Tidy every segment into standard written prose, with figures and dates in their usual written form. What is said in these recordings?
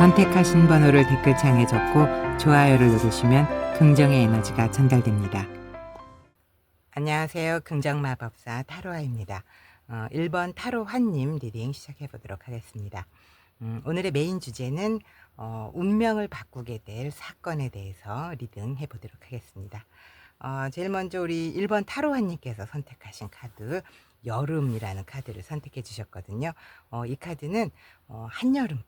선택하신 번호를 댓글창에 적고 좋아요를 누르시면 긍정의 에너지가 전달됩니다. 안녕하세요. 긍정마법사 타로아입니다. 1번 타로환님 리딩 시작해 보도록 하겠습니다. 오늘의 메인 주제는 운명을 바꾸게 될 사건에 대해서 리딩해 보도록 하겠습니다. 제일 먼저 우리 1번 타로환님께서 선택하신 카드 여름이라는 카드를 선택해 주셨거든요. 이 카드는 한여름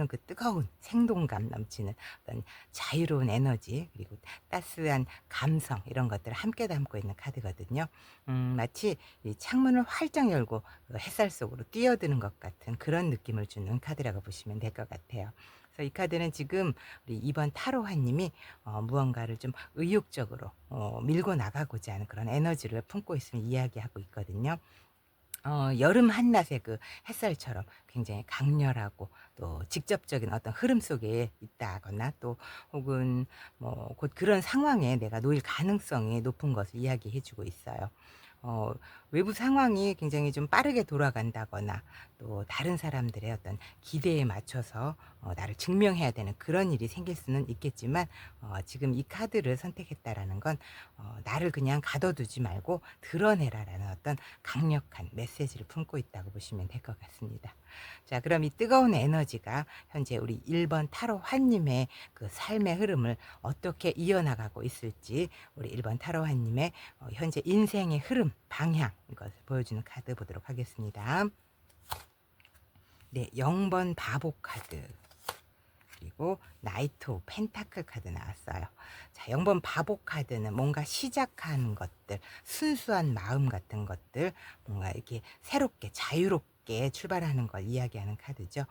그 뜨거운 생동감 넘치는 어떤 자유로운 에너지, 그리고 따스한 감성, 이런 것들을 함께 담고 있는 카드거든요. 마치 이 창문을 활짝 열고 그 햇살 속으로 뛰어드는 것 같은 그런 느낌을 주는 카드라고 보시면 될 것 같아요. 그래서 이 카드는 지금 우리 2번 타로하님이 무언가를 좀 의욕적으로 밀고 나가고자 하는 그런 에너지를 품고 있음을 이야기하고 있거든요. 여름 한낮의 그 햇살처럼 굉장히 강렬하고 또 직접적인 어떤 흐름 속에 있다거나, 또 혹은 뭐 곧 그런 상황에 내가 놓일 가능성이 높은 것을 이야기해 주고 있어요. 어, 외부 상황이 굉장히 좀 빠르게 돌아간다거나, 또 다른 사람들의 어떤 기대에 맞춰서 나를 증명해야 되는 그런 일이 생길 수는 있겠지만, 지금 이 카드를 선택했다라는 건 나를 그냥 가둬두지 말고 드러내라라는 어떤 강력한 메시지를 품고 있다고 보시면 될 것 같습니다. 자, 그럼 이 뜨거운 에너지가 현재 우리 1번 타로 환님의 그 삶의 흐름을 어떻게 이어나가고 있을지, 우리 1번 타로 환님의 현재 인생의 흐름, 방향, 이것을 보여주는 카드 보도록 하겠습니다. 네, 0번 바보 카드, 그리고 나이트 오브 펜타클 카드 나왔어요. 자, 0번 바보 카드는 뭔가 시작하는 것들, 순수한 마음 같은 것들, 뭔가 이렇게 새롭게 자유롭게 출발하는 걸 이야기하는 카드죠.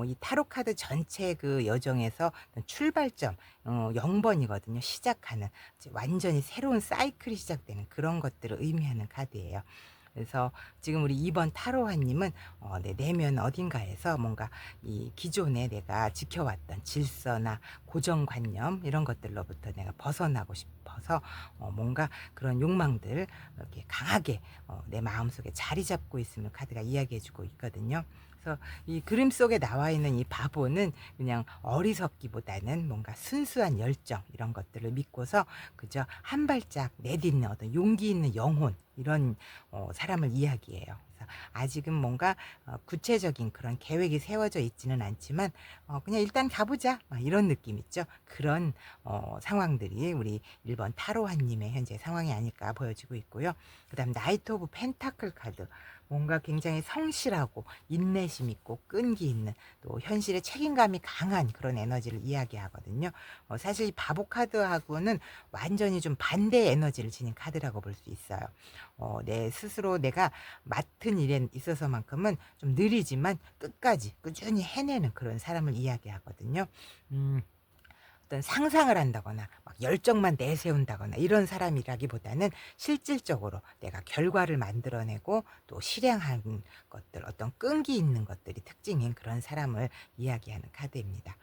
이 타로 카드 전체 그 여정에서 출발점 0번이거든요. 시작하는, 완전히 새로운 사이클이 시작되는 그런 것들을 의미하는 카드예요. 그래서 지금 우리 2번 타로하님은 내 내면 어딘가에서 뭔가 이 기존에 내가 지켜왔던 질서나 고정관념, 이런 것들로부터 내가 벗어나고 싶어서 뭔가 그런 욕망들 이렇게 강하게 내 마음속에 자리 잡고 있음을 카드가 이야기해주고 있거든요. 그래서 이 그림 속에 나와 있는 이 바보는 그냥 어리석기보다는 뭔가 순수한 열정, 이런 것들을 믿고서 그저 한 발짝 내딛는 어떤 용기 있는 영혼, 이런 사람을 이야기해요. 그래서 아직은 뭔가 구체적인 그런 계획이 세워져 있지는 않지만 그냥 일단 가보자, 이런 느낌 있죠. 그런 상황들이 우리 1번 타로하님의 현재 상황이 아닐까 보여지고 있고요. 그 다음 나이트 오브 펜타클 카드, 뭔가 굉장히 성실하고 인내심 있고 끈기 있는, 또 현실에 책임감이 강한 그런 에너지를 이야기하거든요. 사실 이 바보 카드하고는 완전히 좀 반대 에너지를 지닌 카드라고 볼 수 있어요. 내 스스로 내가 맡은 일에 있어서만큼은 좀 느리지만 끝까지 꾸준히 해내는 그런 사람을 이야기하거든요. 어떤 상상을 한다거나 막 열정만 내세운다거나 이런 사람이라기보다는 실질적으로 내가 결과를 만들어내고 또 실행하는 것들, 어떤 끈기 있는 것들이 특징인 그런 사람을 이야기하는 카드입니다.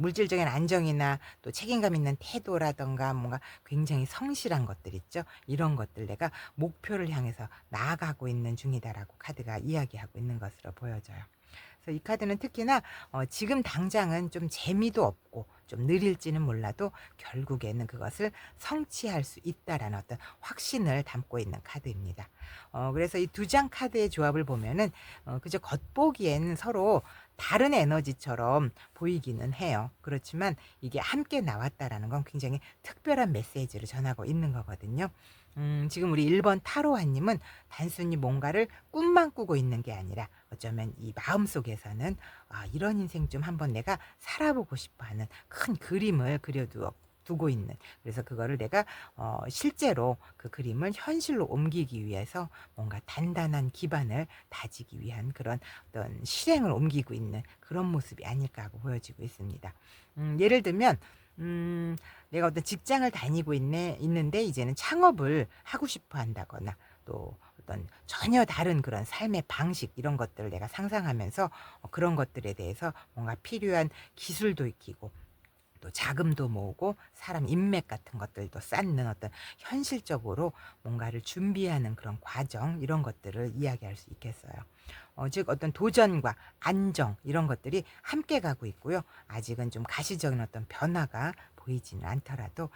물질적인 안정이나 또 책임감 있는 태도라던가 뭔가 굉장히 성실한 것들 있죠. 이런 것들, 내가 목표를 향해서 나아가고 있는 중이다라고 카드가 이야기하고 있는 것으로 보여져요. 그래서 이 카드는 특히나 지금 당장은 좀 재미도 없고 좀 느릴지는 몰라도 결국에는 그것을 성취할 수 있다라는 어떤 확신을 담고 있는 카드입니다. 그래서 이 두 장 카드의 조합을 보면은 그저 겉보기에는 서로 다른 에너지처럼 보이기는 해요. 그렇지만 이게 함께 나왔다라는 건 굉장히 특별한 메시지를 전하고 있는 거거든요. 지금 우리 1번 타로아님은 단순히 뭔가를 꿈만 꾸고 있는 게 아니라 어쩌면 이 마음속에서는 이런 인생 좀 한번 내가 살아보고 싶어 하는 큰 그림을 두고 있는, 그래서 그거를 내가 실제로 그 그림을 현실로 옮기기 위해서 뭔가 단단한 기반을 다지기 위한 그런 어떤 실행을 옮기고 있는 그런 모습이 아닐까 하고 보여지고 있습니다. 예를 들면 내가 어떤 직장을 다니고 있는데 이제는 창업을 하고 싶어 한다거나, 또 어떤 전혀 다른 그런 삶의 방식, 이런 것들을 내가 상상하면서 그런 것들에 대해서 뭔가 필요한 기술도 익히고 또 자금도 모으고 사람 인맥 같은 것들도 쌓는 어떤 현실적으로 뭔가를 준비하는 그런 과정 이런 것들을 이야기할 수 있겠어요. 즉 어떤 도전과 안정 이런 것들이 함께 가고 있고요. 아직은 좀 가시적인 어떤 변화가 보이지는 않더라도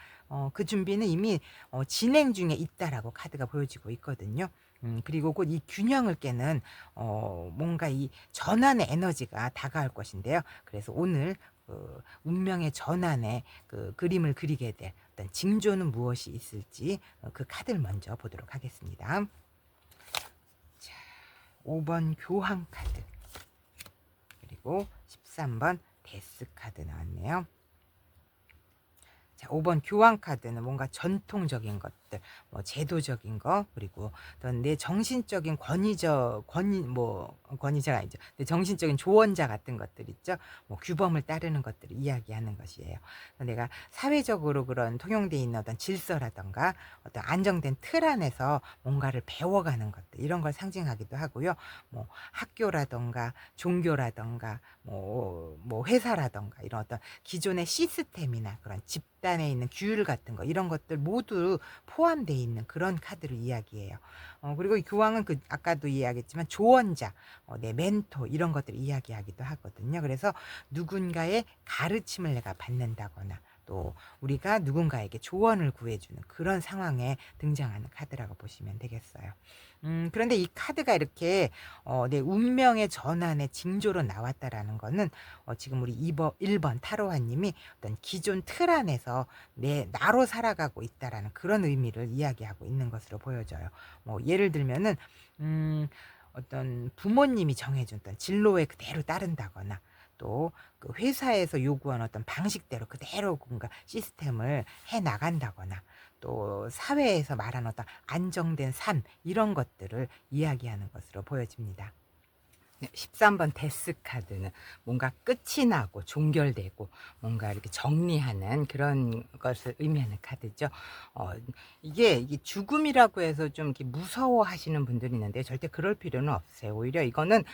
그 준비는 이미 진행 중에 있다라고 카드가 보여지고 있거든요. 그리고 곧 이 균형을 깨는 뭔가 이 전환의 에너지가 다가올 것인데요. 그래서 오늘 운명의 전환의 그 그림을 그리게 될 어떤 징조는 무엇이 있을지 그 카드를 먼저 보도록 하겠습니다. 자, 5번 교황 카드 그리고 13번 데스 카드 나왔네요. 자, 5번 교황 카드는 뭔가 전통적인 것들, 뭐 제도적인 거, 그리고 어떤 내 정신적인 권위자가 아니죠. 내 정신적인 조언자 같은 것들 있죠. 뭐 규범을 따르는 것들을 이야기하는 것이에요. 내가 사회적으로 그런 통용돼 있는 어떤 질서라던가 어떤 안정된 틀 안에서 뭔가를 배워가는 것들 이런 걸 상징하기도 하고요. 뭐 학교라던가 종교라던가 뭐 회사라던가 이런 어떤 기존의 시스템이나 그런 집단에 있는 규율 같은 거 이런 것들 모두 포함되어 있는 그런 카드를 이야기해요. 그리고 이 교황은 그 아까도 이야기했지만 조언자, 내 멘토 이런 것들을 이야기하기도 하거든요. 그래서 누군가의 가르침을 내가 받는다거나 또 우리가 누군가에게 조언을 구해주는 그런 상황에 등장하는 카드라고 보시면 되겠어요. 그런데 이 카드가 이렇게 내 운명의 전환의 징조로 나왔다라는 거는 지금 우리 1번 타로아님이 어떤 기존 틀 안에서 나로 살아가고 있다라는 그런 의미를 이야기하고 있는 것으로 보여져요. 뭐 예를 들면은 어떤 부모님이 정해준 어떤 진로에 그대로 따른다거나 또 그 회사에서 요구한 어떤 방식대로 그대로 뭔가 시스템을 해 나간다거나 또 사회에서 말하는 어떤 안정된 삶 이런 것들을 이야기하는 것으로 보여집니다. 13번 데스 카드는 뭔가 끝이 나고 종결되고 뭔가 이렇게 정리하는 그런 것을 의미하는 카드죠. 어, 이게 죽음이라고 해서 좀 이렇게 무서워하시는 분들이 있는데 절대 그럴 필요는 없어요. 오히려 이거는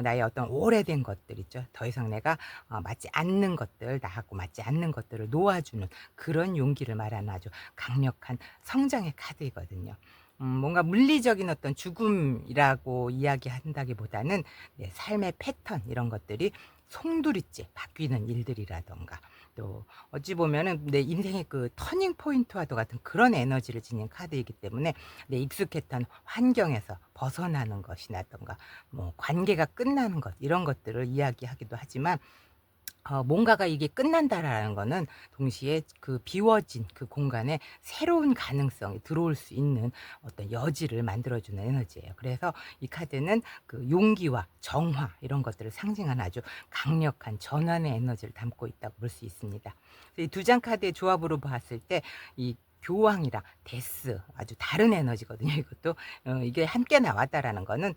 나의 어떤 오래된 것들 있죠. 더 이상 내가 맞지 않는 것들, 나하고 맞지 않는 것들을 놓아주는 그런 용기를 말하는 아주 강력한 성장의 카드이거든요. 뭔가 물리적인 어떤 죽음이라고 이야기한다기보다는 내 삶의 패턴 이런 것들이 송두리째 바뀌는 일들이라던가 또 어찌 보면은 내 인생의 그 터닝 포인트와도 같은 그런 에너지를 지닌 카드이기 때문에 내 익숙했던 환경에서 벗어나는 것이라던가 뭐 관계가 끝나는 것 이런 것들을 이야기하기도 하지만 뭔가가 이게 끝난다라는 거는 동시에 그 비워진 그 공간에 새로운 가능성이 들어올 수 있는 어떤 여지를 만들어주는 에너지예요. 그래서 이 카드는 그 용기와 정화 이런 것들을 상징하는 아주 강력한 전환의 에너지를 담고 있다고 볼 수 있습니다. 이 두 장 카드의 조합으로 봤을 때 이 교황이랑 데스 아주 다른 에너지거든요. 이것도 이게 함께 나왔다라는 거는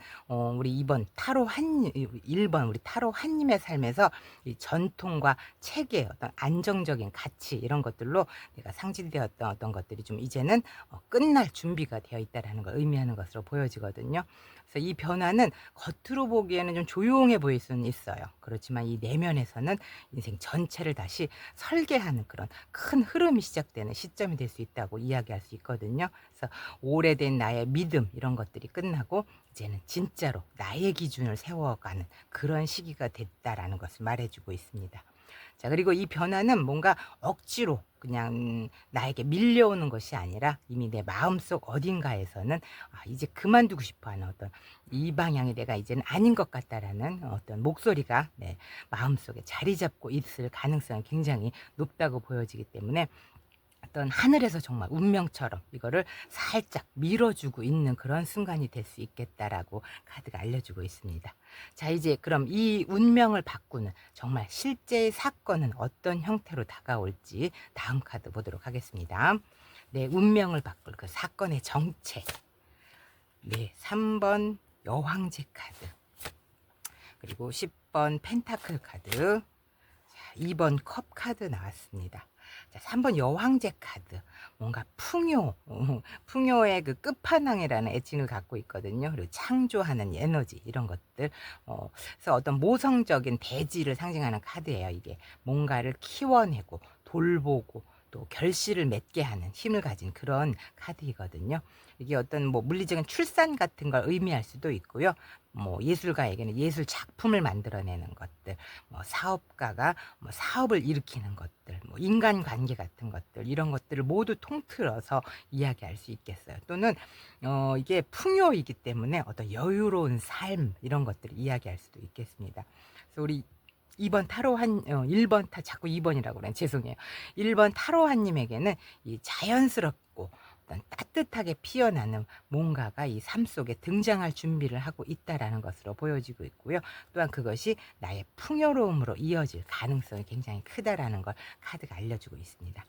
우리 2번 타로 한 1번 우리 타로 한님의 삶에서 이 전통과 체계 어떤 안정적인 가치 이런 것들로 내가 상징되었던 어떤 것들이 좀 이제는 끝날 준비가 되어 있다라는 걸 의미하는 것으로 보여지거든요. 그래서 이 변화는 겉으로 보기에는 좀 조용해 보일 수는 있어요. 그렇지만 이 내면에서는 인생 전체를 다시 설계하는 그런 큰 흐름이 시작되는 시점이 될 수 있다고 이야기할 수 있거든요. 그래서 오래된 나의 믿음 이런 것들이 끝나고 이제는 진짜로 나의 기준을 세워가는 그런 시기가 됐다라는 것을 말해주고 있습니다. 자, 그리고 이 변화는 뭔가 억지로 그냥 나에게 밀려오는 것이 아니라 이미 내 마음속 어딘가에서는 이제 그만두고 싶어 하는 어떤 이 방향이 내가 이제는 아닌 것 같다라는 어떤 목소리가 내 마음속에 자리 잡고 있을 가능성이 굉장히 높다고 보여지기 때문에 어떤 하늘에서 정말 운명처럼 이거를 살짝 밀어주고 있는 그런 순간이 될 수 있겠다라고 카드가 알려주고 있습니다. 자, 이제 그럼 이 운명을 바꾸는 정말 실제의 사건은 어떤 형태로 다가올지 다음 카드 보도록 하겠습니다. 네, 운명을 바꿀 그 사건의 정체. 네, 3번 여황제 카드. 그리고 10번 펜타클 카드. 자, 2번 컵 카드 나왔습니다. 자, 3번 여황제 카드. 뭔가 풍요, 풍요의 그 끝판왕이라는 애칭을 갖고 있거든요. 그리고 창조하는 에너지 이런 것들. 그래서 어떤 모성적인 대지를 상징하는 카드예요. 이게 뭔가를 키워내고 돌보고 또 결실을 맺게 하는 힘을 가진 그런 카드이거든요. 이게 어떤 뭐 물리적인 출산 같은 걸 의미할 수도 있고요. 뭐 예술가에게는 예술 작품을 만들어내는 것들, 뭐 사업가가 뭐 사업을 일으키는 것들, 뭐 인간관계 같은 것들 이런 것들을 모두 통틀어서 이야기할 수 있겠어요. 또는 이게 풍요이기 때문에 어떤 여유로운 삶 이런 것들을 이야기할 수도 있겠습니다. 그래서 우리 2번 타로한 1번 자꾸 2번이라고 그래. 죄송해요. 1번 타로한 님에게는 이 자연스럽고 어떤 따뜻하게 피어나는 뭔가가 이 삶 속에 등장할 준비를 하고 있다라는 것으로 보여지고 있고요. 또한 그것이 나의 풍요로움으로 이어질 가능성이 굉장히 크다라는 걸 카드가 알려주고 있습니다.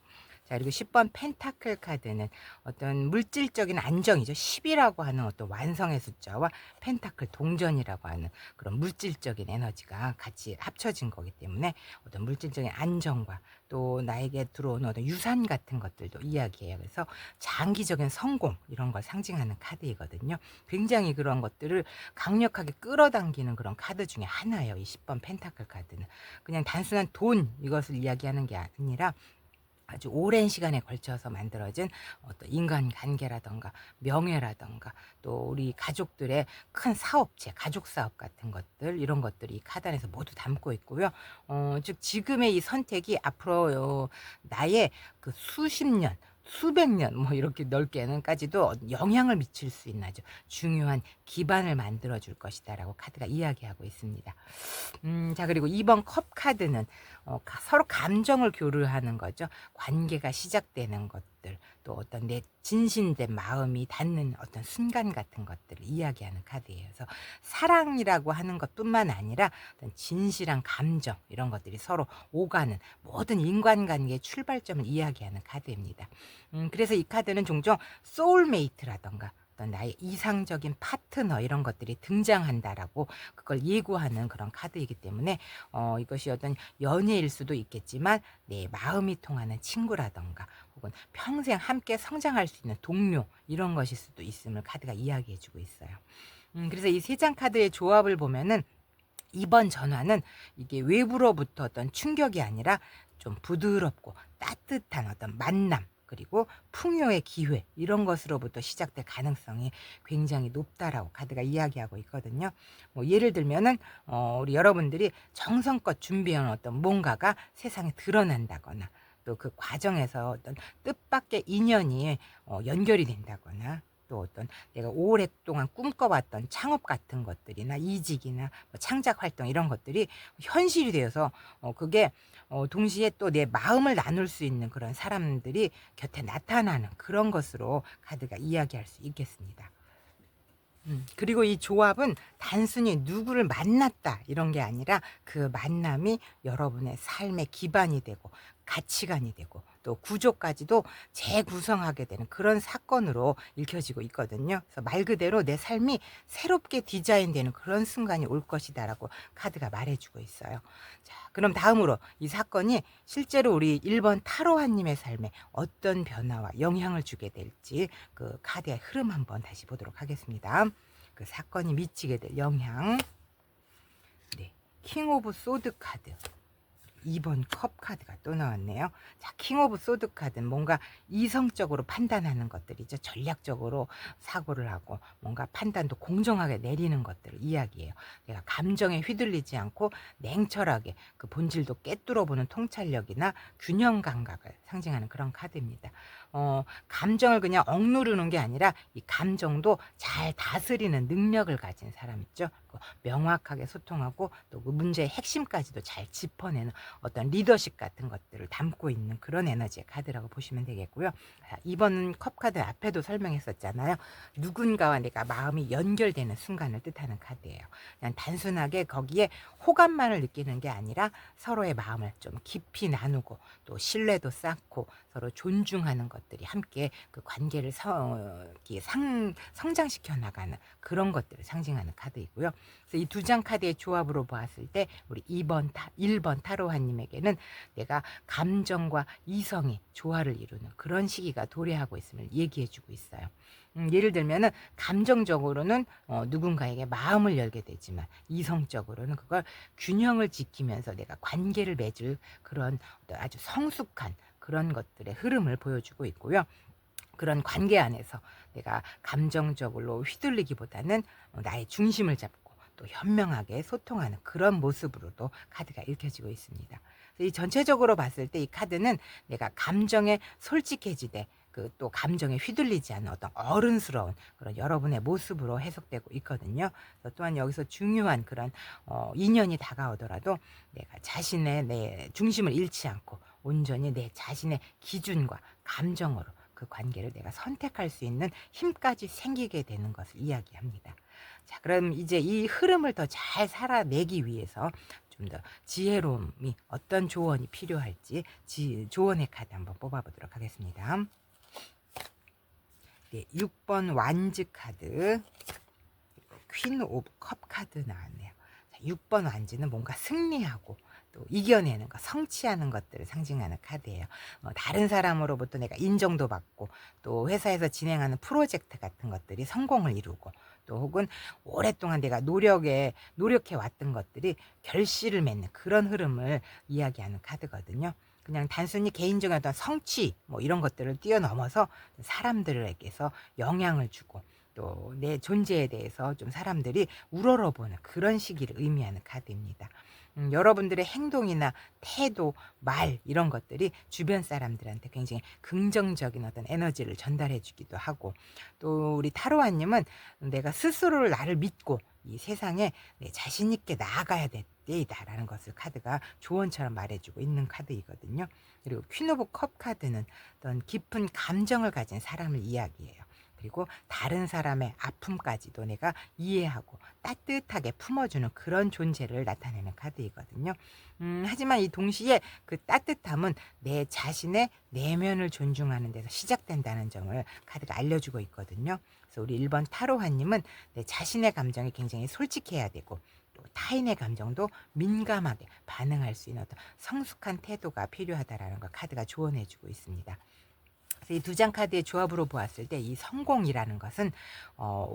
자, 그리고 10번 펜타클 카드는 어떤 물질적인 안정이죠. 10이라고 하는 어떤 완성의 숫자와 펜타클 동전이라고 하는 그런 물질적인 에너지가 같이 합쳐진 거기 때문에 어떤 물질적인 안정과 또 나에게 들어오는 어떤 유산 같은 것들도 이야기해요. 그래서 장기적인 성공 이런 걸 상징하는 카드이거든요. 굉장히 그런 것들을 강력하게 끌어당기는 그런 카드 중에 하나예요. 이 10번 펜타클 카드는. 그냥 단순한 돈 이것을 이야기하는 게 아니라 아주 오랜 시간에 걸쳐서 만들어진 어떤 인간관계라든가 명예라든가 또 우리 가족들의 큰 사업체, 가족 사업 같은 것들 이런 것들이 이 카드 안에서 모두 담고 있고요. 즉 지금의 이 선택이 앞으로 나의 그 수십 년 수백 년 뭐 이렇게 넓게는까지도 영향을 미칠 수 있는 아주 중요한 기반을 만들어 줄 것이다라고 카드가 이야기하고 있습니다. 자, 그리고 2번 컵 카드는 서로 감정을 교류하는 거죠. 관계가 시작되는 것들, 또 어떤 내 진심된 마음이 닿는 어떤 순간 같은 것들을 이야기하는 카드예요. 그래서 사랑이라고 하는 것뿐만 아니라 어떤 진실한 감정 이런 것들이 서로 오가는 모든 인간관계의 출발점을 이야기하는 카드입니다. 그래서 이 카드는 종종 소울메이트라던가 어떤 나의 이상적인 파트너 이런 것들이 등장한다라고 그걸 예고하는 그런 카드이기 때문에 이것이 어떤 연애일 수도 있겠지만 내 마음이 통하는 친구라던가 혹은 평생 함께 성장할 수 있는 동료 이런 것일 수도 있음을 카드가 이야기해 주고 있어요. 그래서 이 세 장 카드의 조합을 보면은 이번 전화는 이게 외부로부터 어떤 충격이 아니라 좀 부드럽고 따뜻한 어떤 만남 그리고 풍요의 기회 이런 것으로부터 시작될 가능성이 굉장히 높다라고 카드가 이야기하고 있거든요. 뭐 예를 들면은 우리 여러분들이 정성껏 준비한 어떤 뭔가가 세상에 드러난다거나 또 그 과정에서 어떤 뜻밖의 인연이 연결이 된다거나 또 어떤 내가 오랫동안 꿈꿔왔던 창업 같은 것들이나 이직이나 뭐 창작 활동 이런 것들이 현실이 되어서 그게 동시에 또 내 마음을 나눌 수 있는 그런 사람들이 곁에 나타나는 그런 것으로 카드가 이야기할 수 있겠습니다. 그리고 이 조합은 단순히 누구를 만났다 이런 게 아니라 그 만남이 여러분의 삶의 기반이 되고 가치관이 되고 또 구조까지도 재구성하게 되는 그런 사건으로 읽혀지고 있거든요. 그래서 말 그대로 내 삶이 새롭게 디자인되는 그런 순간이 올 것이다라고 카드가 말해주고 있어요. 자, 그럼 다음으로 이 사건이 실제로 우리 1번 타로하님의 삶에 어떤 변화와 영향을 주게 될지 그 카드의 흐름 한번 다시 보도록 하겠습니다. 그 사건이 미치게 될 영향. 네. 킹 오브 소드 카드. 2번 컵 카드가 또 나왔네요. 자, 킹 오브 소드 카드는 뭔가 이성적으로 판단하는 것들이죠. 전략적으로 사고를 하고 뭔가 판단도 공정하게 내리는 것들을 이야기해요. 내가 감정에 휘둘리지 않고 냉철하게 그 본질도 꿰뚫어보는 통찰력이나 균형 감각을 상징하는 그런 카드입니다. 감정을 그냥 억누르는 게 아니라 이 감정도 잘 다스리는 능력을 가진 사람 있죠. 명확하게 소통하고 또 그 문제의 핵심까지도 잘 짚어내는 어떤 리더십 같은 것들을 담고 있는 그런 에너지의 카드라고 보시면 되겠고요. 이번 컵 카드 앞에도 설명했었잖아요. 누군가와 내가 마음이 연결되는 순간을 뜻하는 카드예요. 그냥 단순하게 거기에 호감만을 느끼는 게 아니라 서로의 마음을 좀 깊이 나누고 또 신뢰도 쌓고 서로 존중하는 것들이 함께 그 관계를 성장시켜 나가는 그런 것들을 상징하는 카드이고요. 그래서 이 두 장 카드의 조합으로 보았을 때 우리 1번 타로하님에게는 내가 감정과 이성이 조화를 이루는 그런 시기가 도래하고 있음을 얘기해주고 있어요. 예를 들면은 감정적으로는 누군가에게 마음을 열게 되지만 이성적으로는 그걸 균형을 지키면서 내가 관계를 맺을 그런 아주 성숙한 그런 것들의 흐름을 보여주고 있고요. 그런 관계 안에서 내가 감정적으로 휘둘리기보다는 나의 중심을 잡고 또 현명하게 소통하는 그런 모습으로도 카드가 읽혀지고 있습니다. 이 전체적으로 봤을 때 이 카드는 내가 감정에 솔직해지되 또 감정에 휘둘리지 않는 어떤 어른스러운 그런 여러분의 모습으로 해석되고 있거든요. 또한 여기서 중요한 그런 인연이 다가오더라도 내가 자신의 내 중심을 잃지 않고 온전히 내 자신의 기준과 감정으로 그 관계를 내가 선택할 수 있는 힘까지 생기게 되는 것을 이야기합니다. 자, 그럼 이제 이 흐름을 더 잘 살아내기 위해서 좀 더 지혜로움이 어떤 조언이 필요할지 조언의 카드 한번 뽑아보도록 하겠습니다. 네, 6번 완즈 카드, 퀸 오브 컵 카드 나왔네요. 자, 6번 완즈는 뭔가 승리하고 또 이겨내는 것, 성취하는 것들을 상징하는 카드예요. 다른 사람으로부터 내가 인정도 받고 또 회사에서 진행하는 프로젝트 같은 것들이 성공을 이루고 또 혹은 오랫동안 내가 노력해 왔던 것들이 결실을 맺는 그런 흐름을 이야기하는 카드거든요. 그냥 단순히 개인적인 어떤 성취 뭐 이런 것들을 뛰어넘어서 사람들에게서 영향을 주고 또 내 존재에 대해서 좀 사람들이 우러러보는 그런 시기를 의미하는 카드입니다. 여러분들의 행동이나 태도, 말 이런 것들이 주변 사람들한테 굉장히 긍정적인 어떤 에너지를 전달해 주기도 하고 또 우리 타로아님은 내가 스스로를 나를 믿고 이 세상에 내 자신 있게 나아가야 될 때이다라는 것을 카드가 조언처럼 말해주고 있는 카드이거든요. 그리고 퀸 오브 컵 카드는 어떤 깊은 감정을 가진 사람을 이야기해요. 그리고 다른 사람의 아픔까지도 내가 이해하고 따뜻하게 품어주는 그런 존재를 나타내는 카드이거든요. 하지만 이 동시에 그 따뜻함은 내 자신의 내면을 존중하는 데서 시작된다는 점을 카드가 알려주고 있거든요. 그래서 우리 1번 타로하님은 내 자신의 감정이 굉장히 솔직해야 되고 또 타인의 감정도 민감하게 반응할 수 있는 어떤 성숙한 태도가 필요하다라는 걸 카드가 조언해주고 있습니다. 이 두 장 카드의 조합으로 보았을 때 이 성공이라는 것은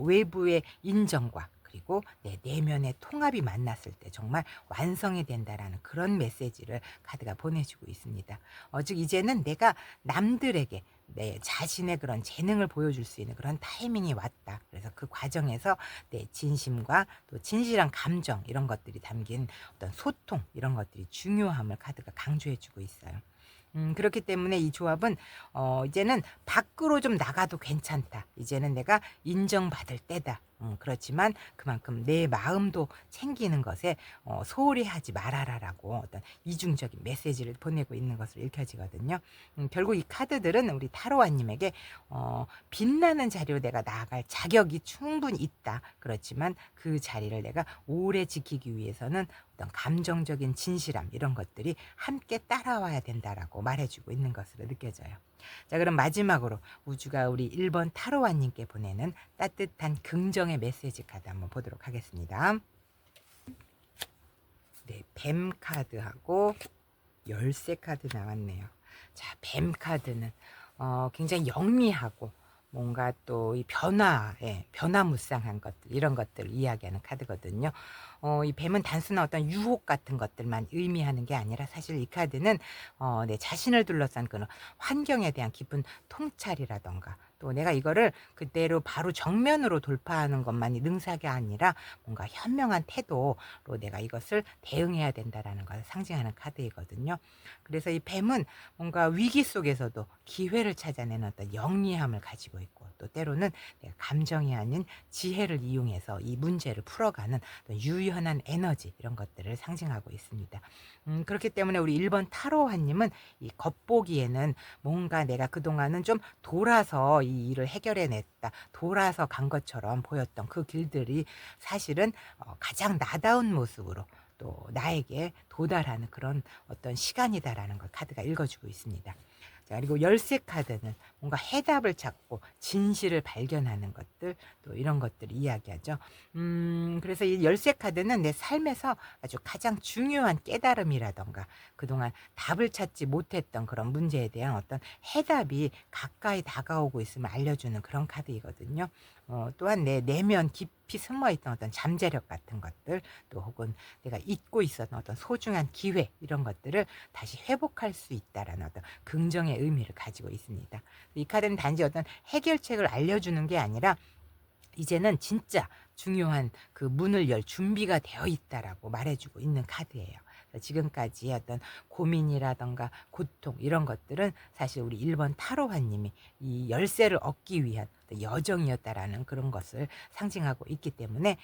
외부의 인정과 그리고 내 내면의 통합이 만났을 때 정말 완성이 된다라는 그런 메시지를 카드가 보내주고 있습니다. 즉 이제는 내가 남들에게 내 자신의 그런 재능을 보여줄 수 있는 그런 타이밍이 왔다. 그래서 그 과정에서 내 진심과 또 진실한 감정 이런 것들이 담긴 어떤 소통 이런 것들이 중요함을 카드가 강조해주고 있어요. 그렇기 때문에 이 조합은 이제는 밖으로 좀 나가도 괜찮다. 이제는 내가 인정받을 때다. 그렇지만 그만큼 내 마음도 챙기는 것에 소홀히 하지 말아라라고 어떤 이중적인 메시지를 보내고 있는 것으로 읽혀지거든요. 결국 이 카드들은 우리 타로아님에게 빛나는 자리로 내가 나아갈 자격이 충분히 있다. 그렇지만 그 자리를 내가 오래 지키기 위해서는 어떤 감정적인 진실함 이런 것들이 함께 따라와야 된다라고 말해주고 있는 것으로 느껴져요. 자, 그럼 마지막으로 우주가 우리 1번 타로아님께 보내는 따뜻한 긍정의 메시지 카드 한번 보도록 하겠습니다. 네, 뱀 카드하고 열쇠 카드 나왔네요. 자, 뱀 카드는 굉장히 영리하고 뭔가 또 이 변화무쌍한 것들 이런 것들을 이야기하는 카드거든요. 이 뱀은 단순한 어떤 유혹 같은 것들만 의미하는 게 아니라 사실 이 카드는 내 자신을 둘러싼 그런 환경에 대한 깊은 통찰이라던가 또 내가 이거를 그대로 바로 정면으로 돌파하는 것만이 능사가 아니라 뭔가 현명한 태도로 내가 이것을 대응해야 된다라는 것을 상징하는 카드이거든요. 그래서 이 뱀은 뭔가 위기 속에서도 기회를 찾아내는 어떤 영리함을 가지고 있고 또 때로는 내가 감정이 아닌 지혜를 이용해서 이 문제를 풀어가는 어떤 유연한 에너지 이런 것들을 상징하고 있습니다. 그렇기 때문에 우리 1번 타로하님은 이 겉보기에는 뭔가 내가 그동안은 좀 돌아서 이 일을 해결해냈다 돌아서 간 것처럼 보였던 그 길들이 사실은 가장 나다운 모습으로 또 나에게 도달하는 그런 어떤 시간이다라는 걸 카드가 읽어주고 있습니다. 자, 그리고 열쇠 카드는 뭔가 해답을 찾고 진실을 발견하는 것들, 또 이런 것들을 이야기하죠. 그래서 이 열쇠 카드는 내 삶에서 아주 가장 중요한 깨달음이라던가 그동안 답을 찾지 못했던 그런 문제에 대한 어떤 해답이 가까이 다가오고 있음을 알려주는 그런 카드이거든요. 또한 내 내면 깊이 숨어있던 어떤 잠재력 같은 것들, 또 혹은 내가 잊고 있었던 어떤 소중한 기회, 이런 것들을 다시 회복할 수 있다라는 어떤 긍정의 의미를 가지고 있습니다. 이 카드는 단지 어떤 해결책을 알려주는 게 아니라 이제는 진짜 중요한 그 문을 열 준비가 되어 있다라고 말해주고 있는 카드예요. 지금까지 어떤 고민이라던가 고통, 이런 것들은 사실 우리 1번 타로화님이 이 열쇠를 얻기 위한 여정이었다라는 그런 것을 상징하고 있기 때문에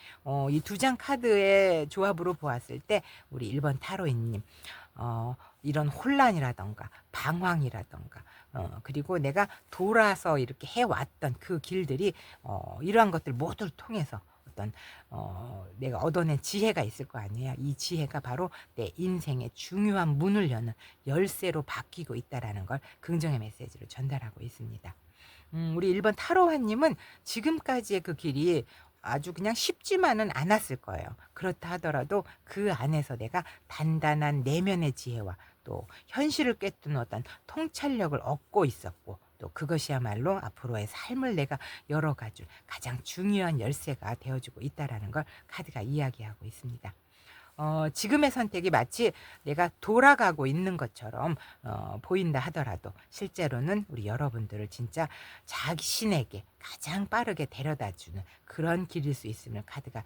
이 두 장 카드의 조합으로 보았을 때 우리 1번 타로이님, 이런 혼란이라던가 방황이라던가 그리고 내가 돌아서 이렇게 해왔던 그 길들이 이러한 것들 모두를 통해서 어떤 내가 얻어낸 지혜가 있을 거 아니에요. 이 지혜가 바로 내 인생의 중요한 문을 여는 열쇠로 바뀌고 있다라는 걸 긍정의 메시지를 전달하고 있습니다. 우리 1번 타로화님은 지금까지의 그 길이 아주 그냥 쉽지만은 않았을 거예요. 그렇다 하더라도 그 안에서 내가 단단한 내면의 지혜와 또 현실을 꿰뚫는 어떤 통찰력을 얻고 있었고, 또 그것이야말로 앞으로의 삶을 내가 열어가줄 가장 중요한 열쇠가 되어주고 있다라는 걸 카드가 이야기하고 있습니다. 지금의 선택이 마치 내가 돌아가고 있는 것처럼 보인다 하더라도 실제로는 우리 여러분들을 진짜 자신에게 가장 빠르게 데려다주는 그런 길일 수 있음을 카드가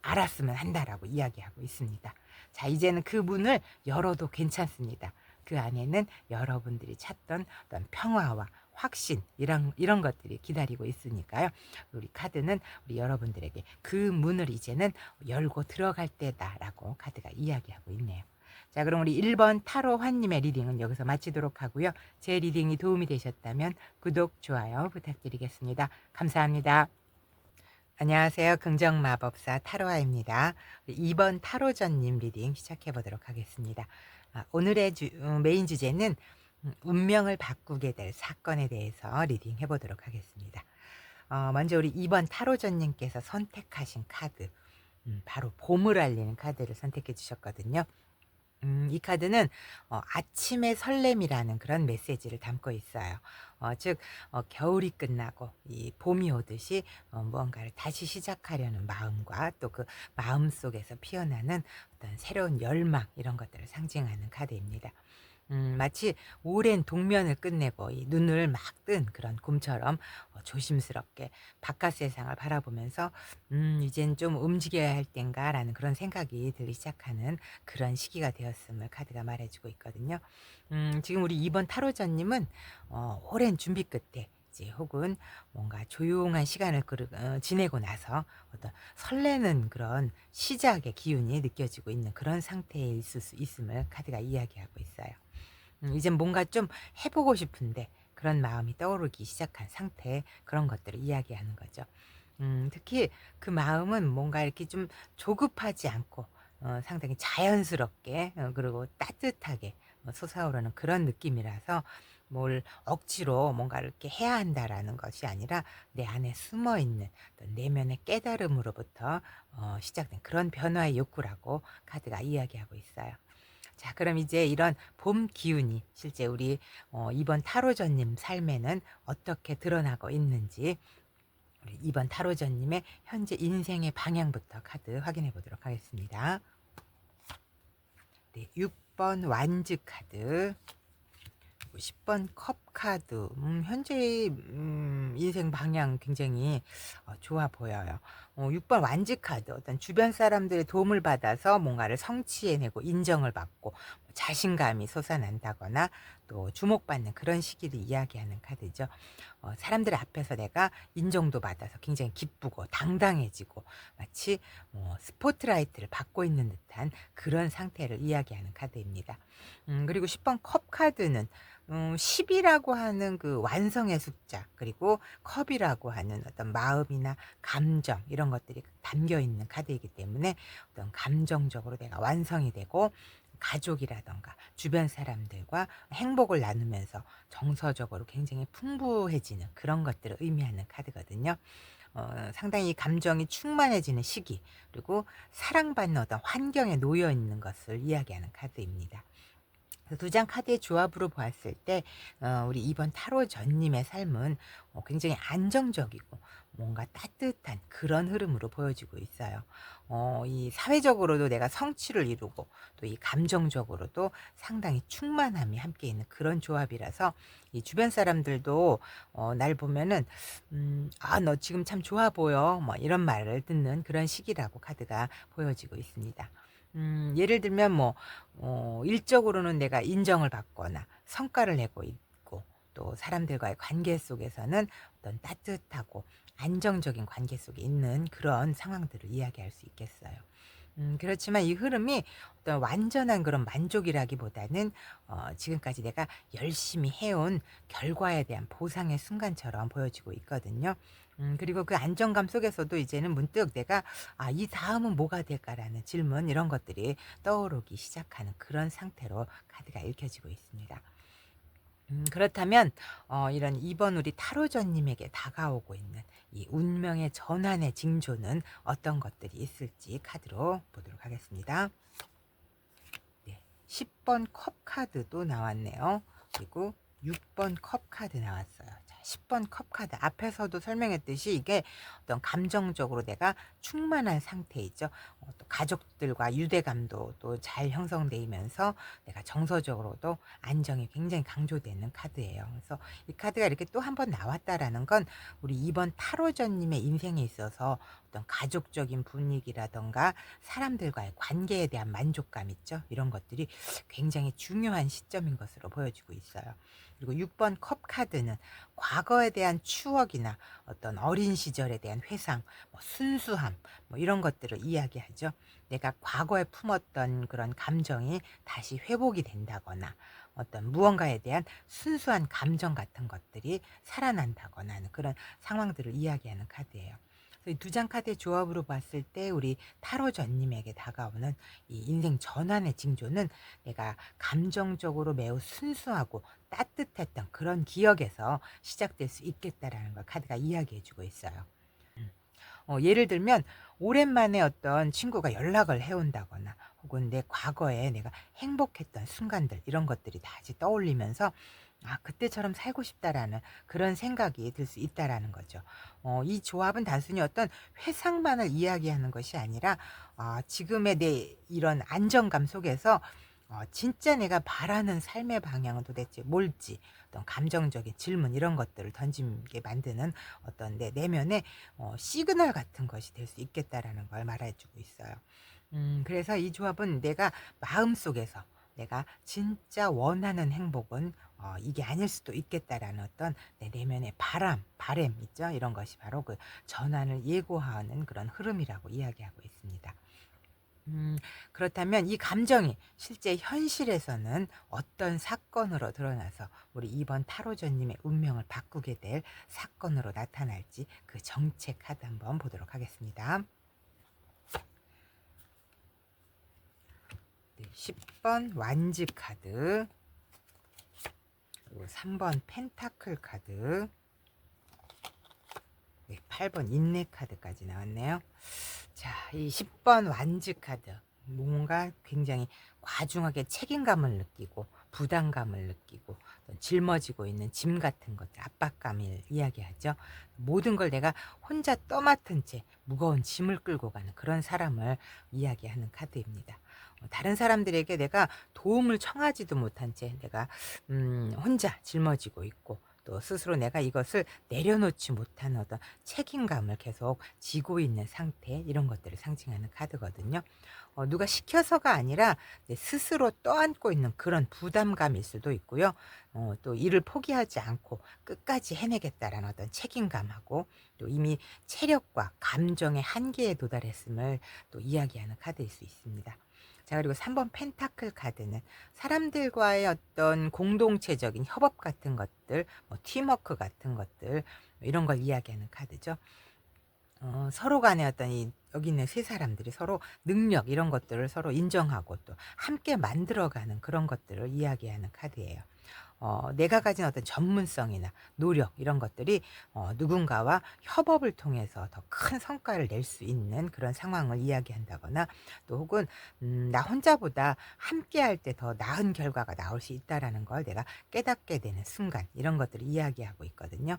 알았으면 한다라고 이야기하고 있습니다. 자, 이제는 그 문을 열어도 괜찮습니다. 그 안에는 여러분들이 찾던 어떤 평화와 확신, 이런 것들이 기다리고 있으니까요. 우리 카드는 우리 여러분들에게 그 문을 이제는 열고 들어갈 때다라고 카드가 이야기하고 있네요. 자, 그럼 우리 1번 타로 환님의 리딩은 여기서 마치도록 하고요. 제 리딩이 도움이 되셨다면 구독, 좋아요 부탁드리겠습니다. 감사합니다. 안녕하세요. 긍정마법사 타로아입니다. 2번 타로전님 리딩 시작해 보도록 하겠습니다. 오늘의 메인 주제는 운명을 바꾸게 될 사건에 대해서 리딩해 보도록 하겠습니다. 먼저 우리 2번 타로전님께서 선택하신 카드, 바로 봄을 알리는 카드를 선택해 주셨거든요. 이 카드는 아침의 설렘이라는 그런 메시지를 담고 있어요. 즉 겨울이 끝나고 이 봄이 오듯이 무언가를 다시 시작하려는 마음과 또 그 마음 속에서 피어나는 어떤 새로운 열망, 이런 것들을 상징하는 카드입니다. 마치 오랜 동면을 끝내고 이 눈을 막 뜬 그런 곰처럼 조심스럽게 바깥 세상을 바라보면서 '이젠 좀 움직여야 할 땐가.'라는 그런 생각이 들기 시작하는 그런 시기가 되었음을 카드가 말해 주고 있거든요. 지금 우리 2번 타로자님은 오랜 준비 끝에 이제 혹은 뭔가 조용한 시간을 지내고 나서 어떤 설레는 그런 시작의 기운이 느껴지고 있는 그런 상태에 있을 수 있음을 카드가 이야기하고 있어요. 이젠 뭔가 좀 해 보고 싶은데 그런 마음이 떠오르기 시작한 상태, 그런 것들을 이야기하는 거죠. 특히 그 마음은 뭔가 이렇게 좀 조급하지 않고 상당히 자연스럽게 그리고 따뜻하게 솟아오르는 그런 느낌이라서 뭘 억지로 뭔가를 이렇게 해야 한다라는 것이 아니라 내 안에 숨어 있는 어떤 내면의 깨달음으로부터 시작된 그런 변화의 욕구라고 카드가 이야기하고 있어요. 자, 그럼 이제 이런 봄 기운이 실제 우리 이번 타로전님 삶에는 어떻게 드러나고 있는지, 우리 이번 타로전님의 현재 인생의 방향부터 카드 확인해 보도록 하겠습니다. 네, 6번 완즈 카드, 10번 컵 카드. 현재 인생 방향 굉장히 좋아 보여요. 6번 완즈 카드, 어떤 주변 사람들의 도움을 받아서 뭔가를 성취해내고 인정을 받고 자신감이 솟아난다거나 또 주목받는 그런 시기를 이야기하는 카드죠. 사람들 앞에서 내가 인정도 받아서 굉장히 기쁘고 당당해지고 마치 스포트라이트를 받고 있는 듯한 그런 상태를 이야기하는 카드입니다. 그리고 10번 컵 카드는 10이라고 하는 그 완성의 숫자, 그리고 컵이라고 하는 어떤 마음이나 감정, 이런 것들이 담겨 있는 카드이기 때문에 어떤 감정적으로 내가 완성이 되고 가족이라던가 주변 사람들과 행복을 나누면서 정서적으로 굉장히 풍부해지는 그런 것들을 의미하는 카드거든요. 상당히 감정이 충만해지는 시기, 그리고 사랑받는 어떤 환경에 놓여 있는 것을 이야기하는 카드입니다. 두 장 카드의 조합으로 보았을 때 우리 이번 타로 전님의 삶은 굉장히 안정적이고 뭔가 따뜻한 그런 흐름으로 보여지고 있어요. 이 사회적으로도 내가 성취를 이루고 또 이 감정적으로도 상당히 충만함이 함께 있는 그런 조합이라서 이 주변 사람들도 날 보면은 "아 너 지금 참 좋아 보여." 뭐 이런 말을 듣는 그런 시기라고 카드가 보여지고 있습니다. 예를 들면 뭐 일적으로는 내가 인정을 받거나 성과를 내고 있고, 또 사람들과의 관계 속에서는 어떤 따뜻하고 안정적인 관계 속에 있는 그런 상황들을 이야기할 수 있겠어요. 그렇지만 이 흐름이 어떤 완전한 그런 만족이라기보다는 지금까지 내가 열심히 해온 결과에 대한 보상의 순간처럼 보여지고 있거든요. 그리고 그 안정감 속에서도 이제는 문득 내가 '아 이 다음은 뭐가 될까?'라는 질문, 이런 것들이 떠오르기 시작하는 그런 상태로 카드가 읽혀지고 있습니다. 그렇다면 이런 이번 우리 타로전님에게 다가오고 있는 이 운명의 전환의 징조는 어떤 것들이 있을지 카드로 보도록 하겠습니다. 네. 10번 컵 카드도 나왔네요. 그리고 6번 컵 카드 나왔어요. 자, 10번 컵 카드 앞에서도 설명했듯이 이게 어떤 감정적으로 내가 충만한 상태이죠. 또 가족들과 유대감도 또 잘 형성되면서 내가 정서적으로도 안정이 굉장히 강조되는 카드예요. 그래서 이 카드가 이렇게 또 한 번 나왔다라는 건 우리 이번 타로전님의 인생에 있어서 어떤 가족적인 분위기라던가 사람들과의 관계에 대한 만족감 있죠. 이런 것들이 굉장히 중요한 시점인 것으로 보여지고 있어요. 그리고 6번 컵 카드는 과거에 대한 추억이나 어떤 어린 시절에 대한 회상, 뭐 순수함, 뭐 이런 것들을 이야기하죠. 내가 과거에 품었던 그런 감정이 다시 회복이 된다거나, 어떤 무언가에 대한 순수한 감정 같은 것들이 살아난다거나 하는 그런 상황들을 이야기하는 카드예요. 두 장 카드의 조합으로 봤을 때 우리 타로전님에게 다가오는 이 인생 전환의 징조는 내가 감정적으로 매우 순수하고 따뜻했던 그런 기억에서 시작될 수 있겠다라는 걸 카드가 이야기해 주고 있어요. 예를 들면 오랜만에 어떤 친구가 연락을 해온다거나, 혹은 내 과거에 내가 행복했던 순간들, 이런 것들이 다시 떠올리면서 '아 그때처럼 살고 싶다.'라는 그런 생각이 들 수 있다라는 거죠. 이 조합은 단순히 어떤 회상만을 이야기하는 것이 아니라 지금의 내 이런 안정감 속에서 진짜 내가 바라는 삶의 방향은 도대체 뭘지, 어떤 감정적인 질문, 이런 것들을 던지게 만드는 어떤 내 내면의 시그널 같은 것이 될 수 있겠다라는 걸 말해 주고 있어요. 그래서 이 조합은 내가 마음속에서 내가 진짜 원하는 행복은 이게 아닐 수도 있겠다라는 어떤 내 내면의 바램 있죠. 이런 것이 바로 그 전환을 예고하는 그런 흐름이라고 이야기하고 있습니다. 그렇다면 이 감정이 실제 현실에서는 어떤 사건으로 드러나서 우리 이번 타로전님의 운명을 바꾸게 될 사건으로 나타날지, 그 정체 카드 한번 보도록 하겠습니다. 네, 10번 완즈 카드, 그리고 3번 펜타클 카드, 네, 8번 인내 카드까지 나왔네요. 자, 이 10번 완즈 카드. 뭔가 굉장히 과중하게 책임감을 느끼고 부담감을 느끼고 짊어지고 있는 짐 같은 것들, 압박감을 이야기하죠. 모든 걸 내가 혼자 떠맡은 채 무거운 짐을 끌고 가는 그런 사람을 이야기하는 카드입니다. 다른 사람들에게 내가 도움을 청하지도 못한 채 내가 혼자 짊어지고 있고, 또 스스로 내가 이것을 내려놓지 못하는 어떤 책임감을 계속 지고 있는 상태, 이런 것들을 상징하는 카드거든요. 누가 시켜서가 아니라 내 스스로 떠안고 있는 그런 부담감일 수도 있고요. 또 일을 포기하지 않고 끝까지 해내겠다라는 어떤 책임감하고, 또 이미 체력과 감정의 한계에 도달했음을 또 이야기하는 카드일 수 있습니다. 자, 그리고 3번 펜타클 카드는 사람들과의 어떤 공동체적인 협업 같은 것들, 뭐 팀워크 같은 것들, 이런 걸 이야기하는 카드죠. 서로 간의 어떤 이 여기 있는 세 사람들이 서로 능력 이런 것들을 서로 인정하고 또 함께 만들어가는 그런 것들을 이야기하는 카드예요. 내가 가진 어떤 전문성이나 노력 이런 것들이 누군가와 협업을 통해서 더 큰 성과를 낼 수 있는 그런 상황을 이야기한다거나 또 혹은 나 혼자보다 함께할 때 더 나은 결과가 나올 수 있다라는 걸 내가 깨닫게 되는 순간 이런 것들을 이야기하고 있거든요.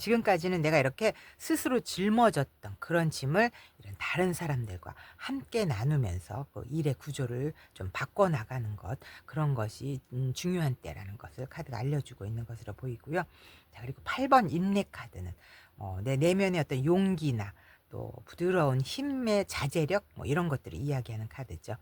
지금까지는 내가 이렇게 스스로 짊어졌던 그런 짐을 이런 다른 사람들과 함께 나누면서 그 일의 구조를 좀 바꿔나가는 것 그런 것이 중요한 때라는 것을 카드가 알려주고 있는 것으로 보이고요. 자, 그리고 8번 인내 카드는 내 내면의 어떤 용기나 또 부드러운 힘의 자제력 뭐 이런 것들을 이야기하는 카드죠.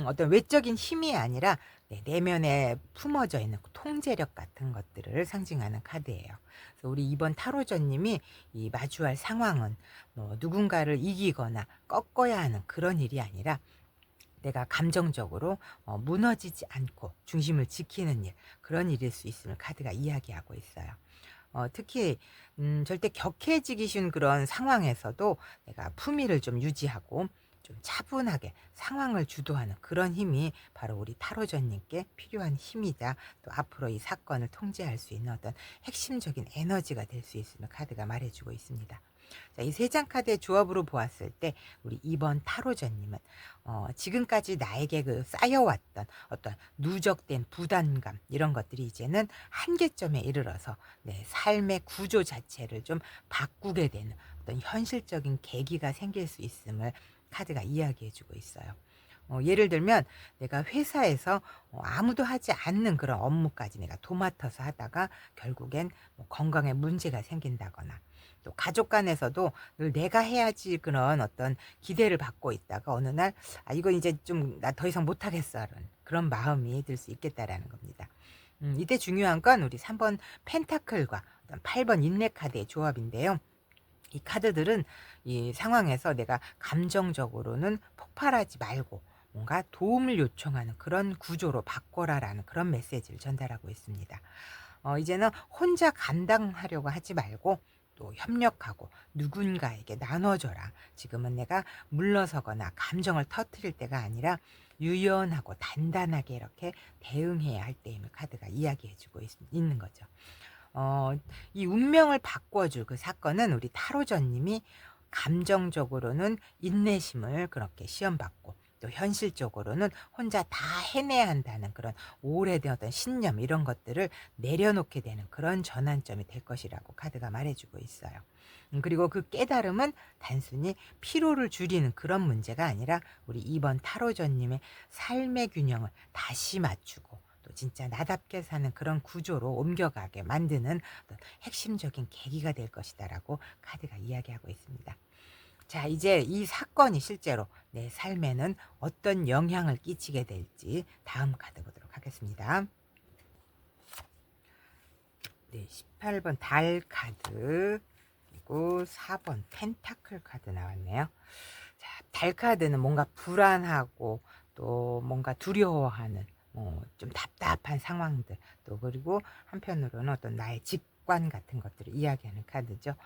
어떤 외적인 힘이 아니라 내 내면에 품어져 있는 그 통제력 같은 것들을 상징하는 카드예요. 그래서 우리 이번 타로저님이 이 마주할 상황은 뭐 누군가를 이기거나 꺾어야 하는 그런 일이 아니라 내가 감정적으로 무너지지 않고 중심을 지키는 일, 그런 일일 수 있음을 카드가 이야기하고 있어요. 특히 절대 격해지기 쉬운 그런 상황에서도 내가 품위를 좀 유지하고 좀 차분하게 상황을 주도하는 그런 힘이 바로 우리 타로전님께 필요한 힘이자 또 앞으로 이 사건을 통제할 수 있는 어떤 핵심적인 에너지가 될 수 있음을 카드가 말해주고 있습니다. 자, 이 세 장 카드의 조합으로 보았을 때 우리 이번 타로전님은 지금까지 나에게 그 쌓여왔던 어떤 누적된 부담감 이런 것들이 이제는 한계점에 이르러서 내 삶의 구조 자체를 좀 바꾸게 되는 어떤 현실적인 계기가 생길 수 있음을 카드가 이야기해 주고 있어요. 예를 들면 내가 회사에서 아무도 하지 않는 그런 업무까지 내가 도맡아서 하다가 결국엔 뭐 건강에 문제가 생긴다거나 또 가족 간에서도 늘 내가 해야지 그런 어떤 기대를 받고 있다가 어느 날 이건 이제 좀 나 더 이상 못하겠어라는 그런 마음이 들 수 있겠다라는 겁니다. 이때 중요한 건 우리 3번 펜타클과 8번 인내 카드의 조합인데요. 이 카드들은 이 상황에서 내가 감정적으로는 폭발하지 말고 뭔가 도움을 요청하는 그런 구조로 바꿔라라는 그런 메시지를 전달하고 있습니다. 이제는 혼자 감당하려고 하지 말고 또 협력하고 누군가에게 나눠줘라. 지금은 내가 물러서거나 감정을 터뜨릴 때가 아니라 유연하고 단단하게 이렇게 대응해야 할 때임을 카드가 이야기해주고 있는 거죠. 어 이 운명을 바꿔줄 그 사건은 우리 타로전님이 감정적으로는 인내심을 그렇게 시험받고 또 현실적으로는 혼자 다 해내야 한다는 그런 오래된 어떤 신념 이런 것들을 내려놓게 되는 그런 전환점이 될 것이라고 카드가 말해주고 있어요. 그리고 그 깨달음은 단순히 피로를 줄이는 그런 문제가 아니라 우리 이번 타로전님의 삶의 균형을 다시 맞추고 또 진짜 나답게 사는 그런 구조로 옮겨가게 만드는 어떤 핵심적인 계기가 될 것이다라고 카드가 이야기하고 있습니다. 자, 이제 이 사건이 실제로 내 삶에는 어떤 영향을 끼치게 될지 다음 카드 보도록 하겠습니다. 네, 18번 달 카드 그리고 4번 펜타클 카드 나왔네요. 자, 달 카드는 뭔가 불안하고 또 뭔가 두려워하는 좀 답답한 상황들 또 그리고 한편으로는 어떤 나의 직관 같은 것들을 이야기하는 카드죠.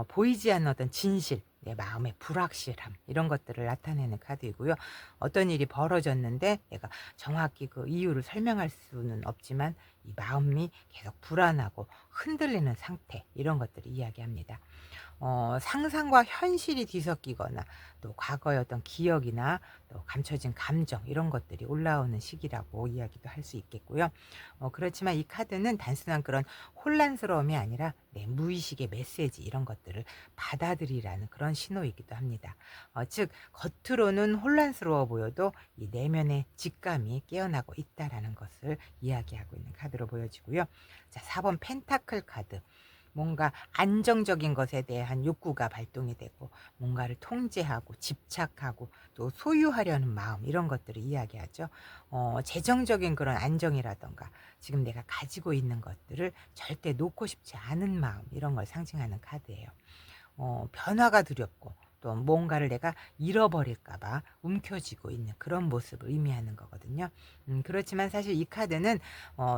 보이지 않는 어떤 진실, 내 마음의 불확실함 이런 것들을 나타내는 카드이고요. 어떤 일이 벌어졌는데 내가 정확히 그 이유를 설명할 수는 없지만 이 마음이 계속 불안하고 흔들리는 상태 이런 것들을 이야기합니다. 상상과 현실이 뒤섞이거나 또 과거의 어떤 기억이나 또 감춰진 감정 이런 것들이 올라오는 시기라고 이야기도 할 수 있겠고요. 그렇지만 이 카드는 단순한 그런 혼란스러움이 아니라 내 무의식의 메시지 이런 것들을 받아들이라는 그런 신호이기도 합니다. 즉 겉으로는 혼란스러워 보여도 이 내면의 직감이 깨어나고 있다라는 것을 이야기하고 있는 카드로 보여지고요. 자, 4번 펜타클 카드. 뭔가 안정적인 것에 대한 욕구가 발동이 되고 뭔가를 통제하고 집착하고 또 소유하려는 마음 이런 것들을 이야기하죠. 재정적인 그런 안정이라던가 지금 내가 가지고 있는 것들을 절대 놓고 싶지 않은 마음 이런 걸 상징하는 카드예요. 변화가 두렵고 또 뭔가를 내가 잃어버릴까 봐 움켜쥐고 있는 그런 모습을 의미하는 거거든요. 그렇지만 사실 이 카드는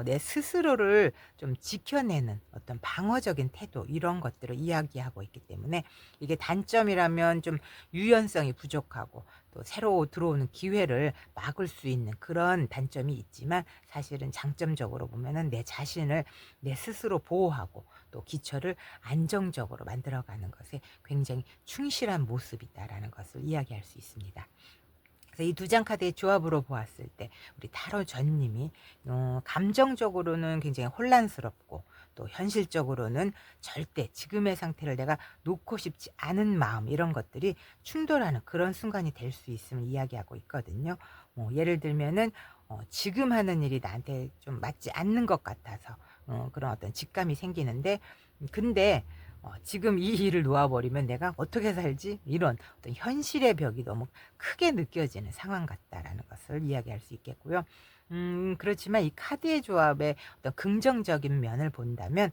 내 스스로를 좀 지켜내는 어떤 방어적인 태도 이런 것들을 이야기하고 있기 때문에 이게 단점이라면 좀 유연성이 부족하고 또 새로 들어오는 기회를 막을 수 있는 그런 단점이 있지만 사실은 장점적으로 보면은 내 자신을 내 스스로 보호하고 또 기초를 안정적으로 만들어가는 것에 굉장히 충실한 모습이다라는 것을 이야기할 수 있습니다. 그래서 이 두 장 카드의 조합으로 보았을 때 우리 타로 전님이 감정적으로는 굉장히 혼란스럽고 또 현실적으로는 절대 지금의 상태를 내가 놓고 싶지 않은 마음 이런 것들이 충돌하는 그런 순간이 될 수 있음을 이야기하고 있거든요. 예를 들면은 지금 하는 일이 나한테 좀 맞지 않는 것 같아서 그런 어떤 직감이 생기는데 근데 지금 이 일을 놓아버리면 내가 어떻게 살지? 이런 어떤 현실의 벽이 너무 크게 느껴지는 상황 같다라는 것을 이야기할 수 있겠고요. 그렇지만 이 카드의 조합의 어떤 긍정적인 면을 본다면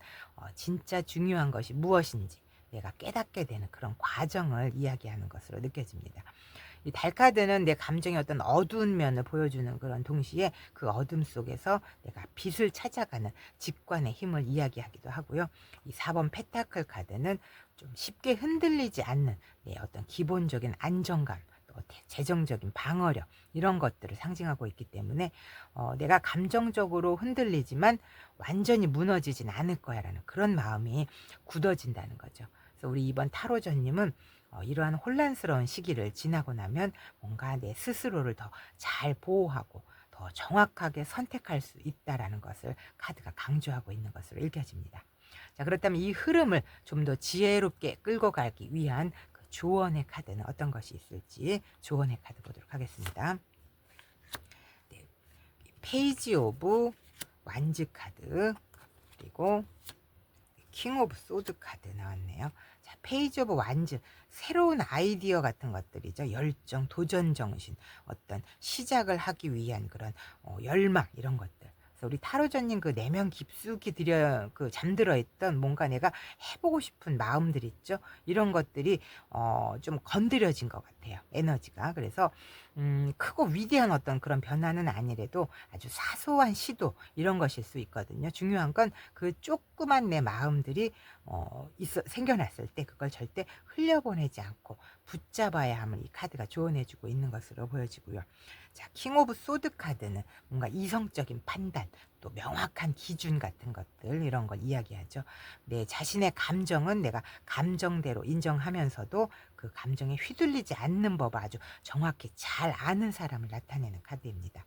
진짜 중요한 것이 무엇인지 내가 깨닫게 되는 그런 과정을 이야기하는 것으로 느껴집니다. 이 달카드는 내 감정의 어떤 어두운 면을 보여주는 그런 동시에 그 어둠 속에서 내가 빛을 찾아가는 직관의 힘을 이야기하기도 하고요. 이 4번 페타클 카드는 좀 쉽게 흔들리지 않는 내 어떤 기본적인 안정감, 또 재정적인 방어력 이런 것들을 상징하고 있기 때문에 내가 감정적으로 흔들리지만 완전히 무너지진 않을 거야라는 그런 마음이 굳어진다는 거죠. 그래서 우리 이번 타로전님은 이러한 혼란스러운 시기를 지나고 나면 뭔가 내 스스로를 더 잘 보호하고 더 정확하게 선택할 수 있다라는 것을 카드가 강조하고 있는 것으로 읽혀집니다. 자, 그렇다면 이 흐름을 좀 더 지혜롭게 끌고 가기 위한 그 조언의 카드는 어떤 것이 있을지 조언의 카드 보도록 하겠습니다. 네, 페이지 오브 완즈 카드 그리고 킹 오브 소드 카드 나왔네요. 자, 페이지 오브 완즈 새로운 아이디어 같은 것들이죠. 열정, 도전 정신, 어떤 시작을 하기 위한 그런 열망 이런 것들. 그래서 우리 타로전님 그 내면 깊숙이 잠들어 있던 뭔가 내가 해보고 싶은 마음들 있죠. 이런 것들이 좀 건드려진 것 같아요. 에너지가. 그래서 크고 위대한 어떤 그런 변화는 아니래도 아주 사소한 시도 이런 것일 수 있거든요. 중요한 건 그 조그만 내 마음들이 생겨났을 때 그걸 절대 흘려보내지 않고 붙잡아야 함을 이 카드가 조언해주고 있는 것으로 보여지고요. 자, 킹 오브 소드 카드는 뭔가 이성적인 판단, 또 명확한 기준 같은 것들 이런 걸 이야기하죠. 내 자신의 감정은 내가 감정대로 인정하면서도 그 감정에 휘둘리지 않는 법을 아주 정확히 잘 아는 사람을 나타내는 카드입니다.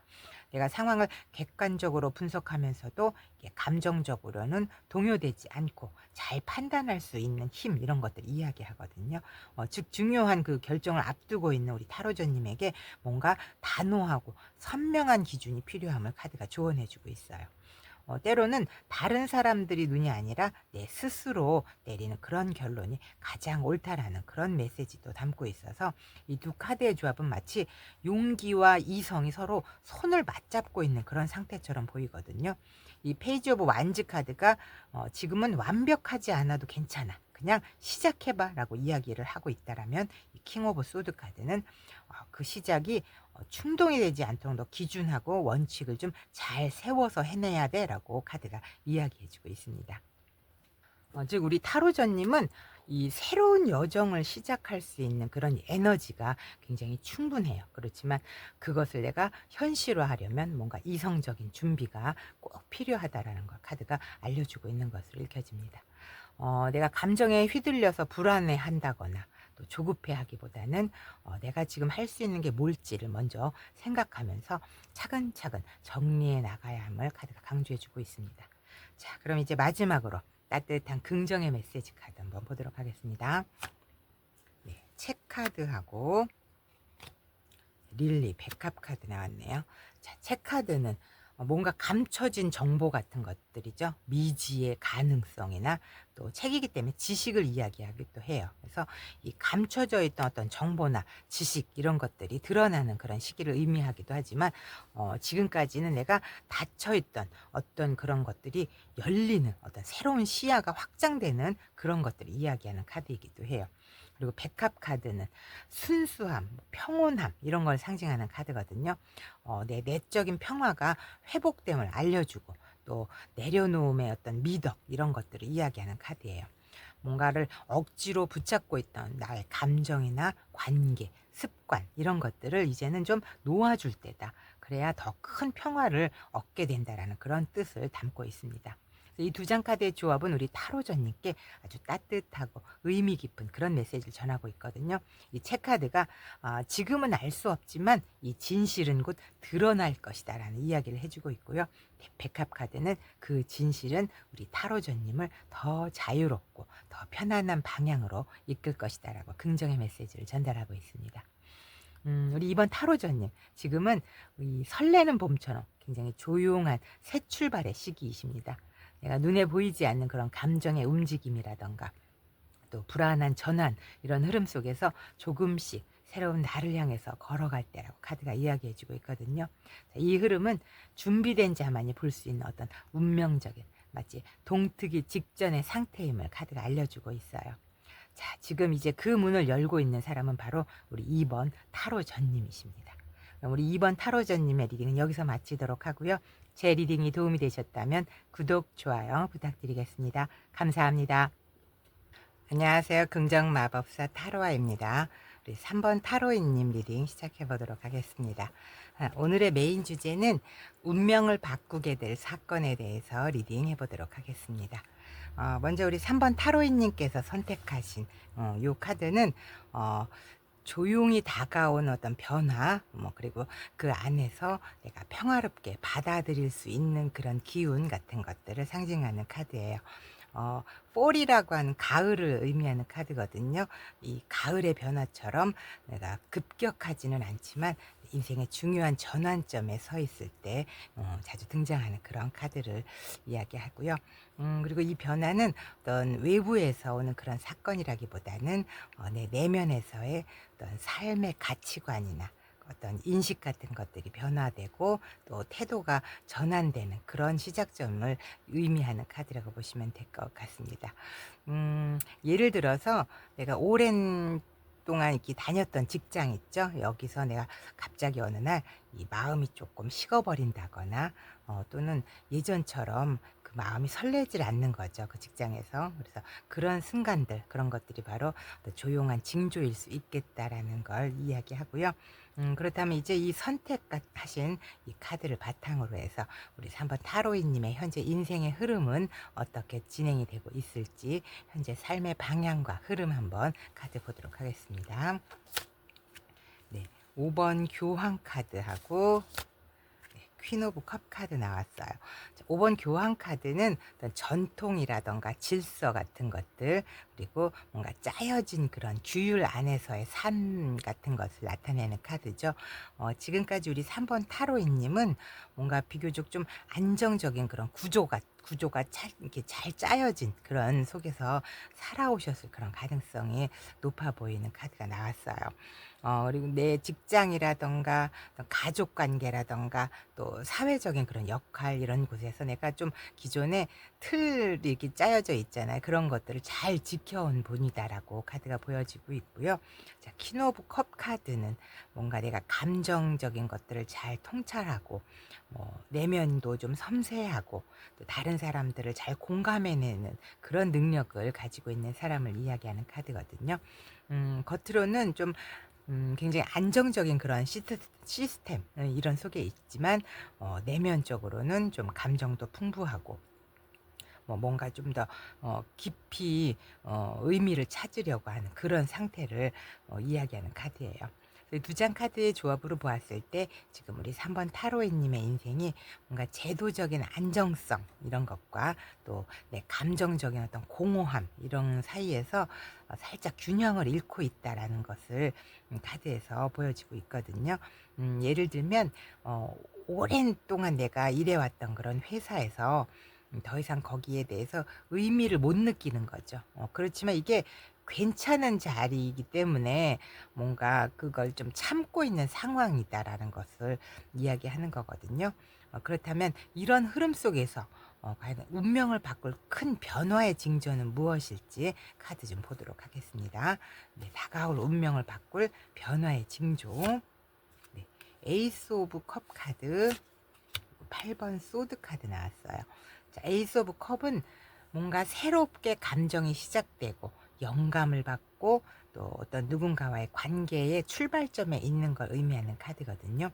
내가 상황을 객관적으로 분석하면서도 감정적으로는 동요되지 않고 잘 판단할 수 있는 힘 이런 것들 이야기하거든요. 즉 중요한 그 결정을 앞두고 있는 우리 타로전님에게 뭔가 단호하고 선명한 기준이 필요함을 카드가 조언해주고 있어요. 때로는 다른 사람들이 눈이 아니라 내 스스로 내리는 그런 결론이 가장 옳다라는 그런 메시지도 담고 있어서 이 두 카드의 조합은 마치 용기와 이성이 서로 손을 맞잡고 있는 그런 상태처럼 보이거든요. 이 페이지 오브 완즈 카드가 지금은 완벽하지 않아도 괜찮아. 그냥 시작해봐 라고 이야기를 하고 있다라면 이 킹 오브 소드 카드는 그 시작이 충동이 되지 않도록 너 기준하고 원칙을 좀 잘 세워서 해내야 돼 라고 카드가 이야기해주고 있습니다. 즉 우리 타로전님은 이 새로운 여정을 시작할 수 있는 그런 에너지가 굉장히 충분해요. 그렇지만 그것을 내가 현실화하려면 뭔가 이성적인 준비가 꼭 필요하다라는 걸 카드가 알려주고 있는 것으로 읽혀집니다. 내가 감정에 휘둘려서 불안해한다거나 또 조급해하기보다는 내가 지금 할 수 있는 게 뭘지를 먼저 생각하면서 차근차근 정리해 나가야 함을 카드가 강조해주고 있습니다. 자, 그럼 이제 마지막으로 따뜻한 긍정의 메시지 카드 한번 보도록 하겠습니다. 네, 책카드하고 릴리 백합 카드 나왔네요. 자, 책카드는 뭔가 감춰진 정보 같은 것들이죠. 미지의 가능성이나 또 책이기 때문에 지식을 이야기하기도 해요. 그래서 이 감춰져 있던 어떤 정보나 지식 이런 것들이 드러나는 그런 시기를 의미하기도 하지만 지금까지는 내가 닫혀 있던 어떤 그런 것들이 열리는 어떤 새로운 시야가 확장되는 그런 것들을 이야기하는 카드이기도 해요. 그리고 백합 카드는 순수함, 평온함 이런 걸 상징하는 카드거든요. 내 내적인 평화가 회복됨을 알려주고 또 내려놓음의 어떤 미덕 이런 것들을 이야기하는 카드예요. 뭔가를 억지로 붙잡고 있던 나의 감정이나 관계, 습관 이런 것들을 이제는 좀 놓아줄 때다. 그래야 더 큰 평화를 얻게 된다라는 그런 뜻을 담고 있습니다. 이 두 장 카드의 조합은 우리 타로전님께 아주 따뜻하고 의미 깊은 그런 메시지를 전하고 있거든요. 이 책카드가 지금은 알 수 없지만 이 진실은 곧 드러날 것이다라는 이야기를 해주고 있고요. 백합 카드는 그 진실은 우리 타로전님을 더 자유롭고 더 편안한 방향으로 이끌 것이다라고 긍정의 메시지를 전달하고 있습니다. 우리 이번 타로전님 지금은 이 설레는 봄처럼 굉장히 조용한 새 출발의 시기이십니다. 내가 눈에 보이지 않는 그런 감정의 움직임이라던가 또 불안한 전환 이런 흐름 속에서 조금씩 새로운 나를 향해서 걸어갈 때라고 카드가 이야기해주고 있거든요. 이 흐름은 준비된 자만이 볼 수 있는 어떤 운명적인 마치 동트기 직전의 상태임을 카드가 알려주고 있어요. 자, 지금 이제 그 문을 열고 있는 사람은 바로 우리 2번 타로전님이십니다. 그럼 우리 2번 타로전님의 리딩은 여기서 마치도록 하고요. 제 리딩이 도움이 되셨다면 구독, 좋아요 부탁드리겠습니다. 감사합니다. 안녕하세요. 긍정마법사 타로아입니다. 우리 3번 타로인님 리딩 시작해 보도록 하겠습니다. 오늘의 메인 주제는 운명을 바꾸게 될 사건에 대해서 리딩해 보도록 하겠습니다. 먼저 우리 3번 타로인님께서 선택하신 요 카드는 조용히 다가온 어떤 변화, 그리고 그 안에서 내가 평화롭게 받아들일 수 있는 그런 기운 같은 것들을 상징하는 카드예요. 폴이라고 하는 가을을 의미하는 카드거든요. 이 가을의 변화처럼 내가 급격하지는 않지만 인생의 중요한 전환점에 서 있을 때 자주 등장하는 그런 카드를 이야기하고요. 그리고 이 변화는 어떤 외부에서 오는 그런 사건이라기보다는 내 내면에서의 어떤 삶의 가치관이나 어떤 인식 같은 것들이 변화되고 또 태도가 전환되는 그런 시작점을 의미하는 카드라고 보시면 될 것 같습니다. 예를 들어서 내가 오랜 동안 이렇게 다녔던 직장 있죠. 여기서 내가 갑자기 어느 날 이 마음이 조금 식어버린다거나 또는 예전처럼 그 마음이 설레질 않는 거죠. 그 직장에서. 그래서 그런 순간들, 그런 것들이 바로 조용한 징조일 수 있겠다라는 걸 이야기하고요. 그렇다면 이제 이 선택하신 이 카드를 바탕으로 해서 우리 3번 타로이님의 현재 인생의 흐름은 어떻게 진행이 되고 있을지 현재 삶의 방향과 흐름 한번 카드 보도록 하겠습니다. 네, 5번 교황 카드하고 퀸 오브 컵 카드 나왔어요. 5번 교황 카드는 어떤 전통이라던가 질서 같은 것들 그리고 뭔가 짜여진 그런 규율 안에서의 삶 같은 것을 나타내는 카드죠. 지금까지 우리 3번 타로이님은 뭔가 비교적 좀 안정적인 그런 구조가 이렇게 잘 짜여진 그런 속에서 살아오셨을 그런 가능성이 높아 보이는 카드가 나왔어요. 그리고 내 직장이라던가 가족 관계라던가 또 사회적인 그런 역할 이런 곳에서 내가 좀 기존에 틀이 이렇게 짜여져 있잖아요. 그런 것들을 잘 지켜온 분이다라고 카드가 보여지고 있고요. 자, 퀸 오브 컵 카드는 뭔가 내가 감정적인 것들을 잘 통찰하고 내면도 좀 섬세하고 또 다른 사람들을 잘 공감해내는 그런 능력을 가지고 있는 사람을 이야기하는 카드거든요. 겉으로는 좀 굉장히 안정적인 그런 시스템 이런 속에 있지만 내면적으로는 좀 감정도 풍부하고 뭔가 좀 더 깊이 의미를 찾으려고 하는 그런 상태를 이야기하는 카드예요. 두 장 카드의 조합으로 보았을 때 지금 우리 3번 타로이님의 인생이 뭔가 제도적인 안정성 이런 것과 또 내 감정적인 어떤 공허함 이런 사이에서 살짝 균형을 잃고 있다라는 것을 카드에서 보여지고 있거든요. 예를 들면 오랜 동안 내가 일해왔던 그런 회사에서 더 이상 거기에 대해서 의미를 못 느끼는 거죠. 그렇지만 이게 괜찮은 자리이기 때문에 뭔가 그걸 좀 참고 있는 상황이다라는 것을 이야기하는 거거든요. 그렇다면 이런 흐름 속에서 과연 운명을 바꿀 큰 변화의 징조는 무엇일지 카드 좀 보도록 하겠습니다. 네, 다가올 운명을 바꿀 변화의 징조. 네, 에이스 오브 컵 카드, 8번 소드 카드 나왔어요. 자, 에이스 오브 컵은 뭔가 새롭게 감정이 시작되고 영감을 받고 또 어떤 누군가와의 관계의 출발점에 있는 걸 의미하는 카드거든요.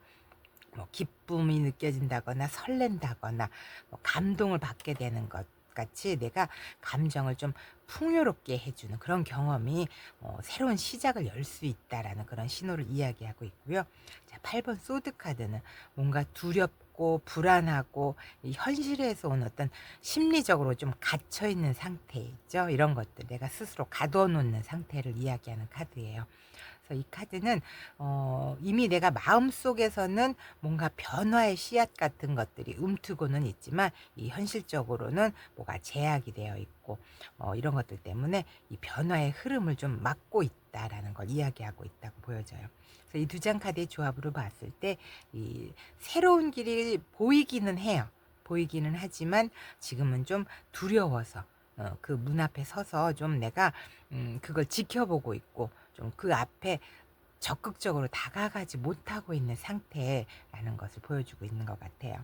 뭐 기쁨이 느껴진다거나 설렌다거나 뭐 감동을 받게 되는 것 같이 내가 감정을 좀 풍요롭게 해주는 그런 경험이 새로운 시작을 열 수 있다라는 그런 신호를 이야기하고 있고요. 자, 8번 소드 카드는 뭔가 두렵고 불안하고 이 현실에서 온 어떤 심리적으로 좀 갇혀 있는 상태 있죠. 이런 것들 내가 스스로 가둬놓는 상태를 이야기하는 카드예요. 그래서 이 카드는 이미 내가 마음속에서는 뭔가 변화의 씨앗 같은 것들이 움트고는 있지만 이 현실적으로는 뭐가 제약이 되어 있고 이런 것들 때문에 이 변화의 흐름을 좀 막고 있다라는 걸 이야기하고 있다고 보여져요. 그래서 이 두 장 카드의 조합으로 봤을 때 이 새로운 길이 보이기는 해요. 보이기는 하지만 지금은 좀 두려워서 그 문 앞에 서서 좀 내가 그걸 지켜보고 있고 좀 그 앞에 적극적으로 다가가지 못하고 있는 상태라는 것을 보여주고 있는 것 같아요.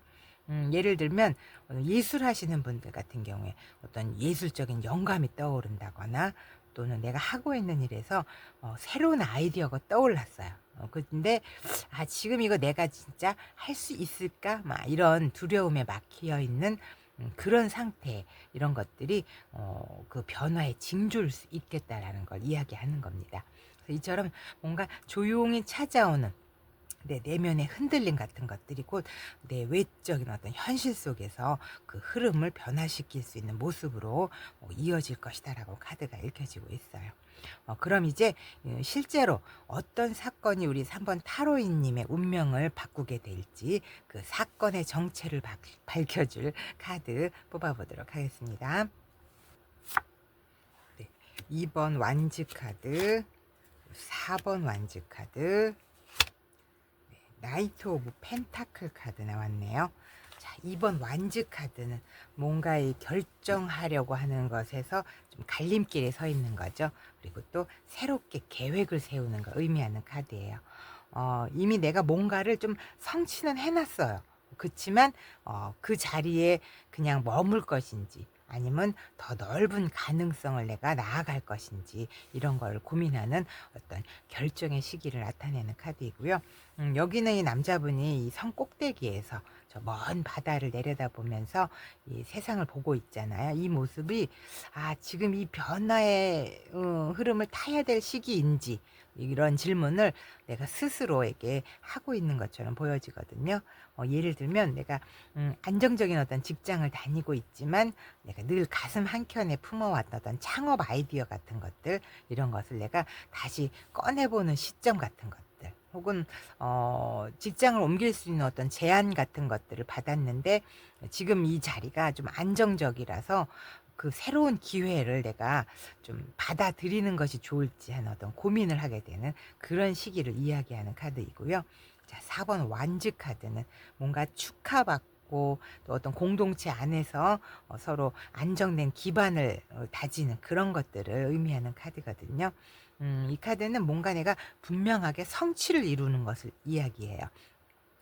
예를 들면 예술하시는 분들 같은 경우에 어떤 예술적인 영감이 떠오른다거나 또는 내가 하고 있는 일에서 새로운 아이디어가 떠올랐어요. 근데 지금 이거 내가 진짜 할 수 있을까? 막 이런 두려움에 막혀 있는 그런 상태, 이런 것들이 그 변화의 징조일 수 있겠다라는 걸 이야기하는 겁니다. 그래서 이처럼 뭔가 조용히 찾아오는 내 내면의 흔들림 같은 것들이 곧 내 외적인 어떤 현실 속에서 그 흐름을 변화시킬 수 있는 모습으로 이어질 것이다라고 카드가 읽혀지고 있어요. 그럼 이제 실제로 어떤 사건이 우리 3번 타로인님의 운명을 바꾸게 될지 그 사건의 정체를 밝혀줄 카드 뽑아보도록 하겠습니다. 네, 2번 완즈 카드, 4번 완즈 카드, 나이트 오브 펜타클 카드 나왔네요. 자, 2번 완즈 카드는 뭔가 결정하려고 하는 것에서 좀 갈림길에 서 있는 거죠. 그리고 또 새롭게 계획을 세우는 걸 의미하는 카드예요. 이미 내가 뭔가를 좀 성취는 해놨어요. 그렇지만 그 자리에 그냥 머물 것인지 아니면 더 넓은 가능성을 내가 나아갈 것인지 이런 걸 고민하는 어떤 결정의 시기를 나타내는 카드이고요. 여기는 이 남자분이 이 성 꼭대기에서 저 먼 바다를 내려다보면서 이 세상을 보고 있잖아요. 이 모습이 지금 이 변화의 흐름을 타야 될 시기인지 이런 질문을 내가 스스로에게 하고 있는 것처럼 보여지거든요. 예를 들면 내가 안정적인 어떤 직장을 다니고 있지만 내가 늘 가슴 한켠에 품어왔던 어떤 창업 아이디어 같은 것들, 이런 것을 내가 다시 꺼내보는 시점 같은 것들, 혹은 직장을 옮길 수 있는 어떤 제안 같은 것들을 받았는데 지금 이 자리가 좀 안정적이라서 그 새로운 기회를 내가 좀 받아들이는 것이 좋을지 하는 어떤 고민을 하게 되는 그런 시기를 이야기하는 카드이고요. 자, 4번 완즈 카드는 뭔가 축하받고 또 어떤 공동체 안에서 서로 안정된 기반을 다지는 그런 것들을 의미하는 카드거든요. 이 카드는 뭔가 내가 분명하게 성취를 이루는 것을 이야기해요.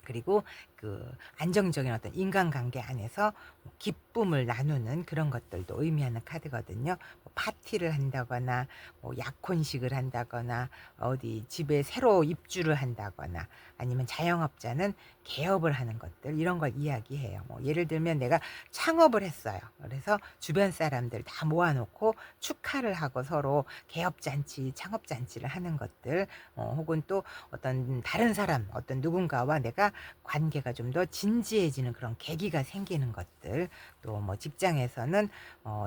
그리고 그 안정적인 어떤 인간관계 안에서 기쁨을 나누는 그런 것들도 의미하는 카드거든요. 뭐 파티를 한다거나 뭐 약혼식을 한다거나 어디 집에 새로 입주를 한다거나 아니면 자영업자는 개업을 하는 것들, 이런 걸 이야기해요. 뭐 예를 들면 내가 창업을 했어요. 그래서 주변 사람들 다 모아놓고 축하를 하고 서로 개업잔치, 창업잔치를 하는 것들, 혹은 또 어떤 다른 사람, 어떤 누군가와 내가 관계가 좀 더 진지해지는 그런 계기가 생기는 것들, 또 뭐 직장에서는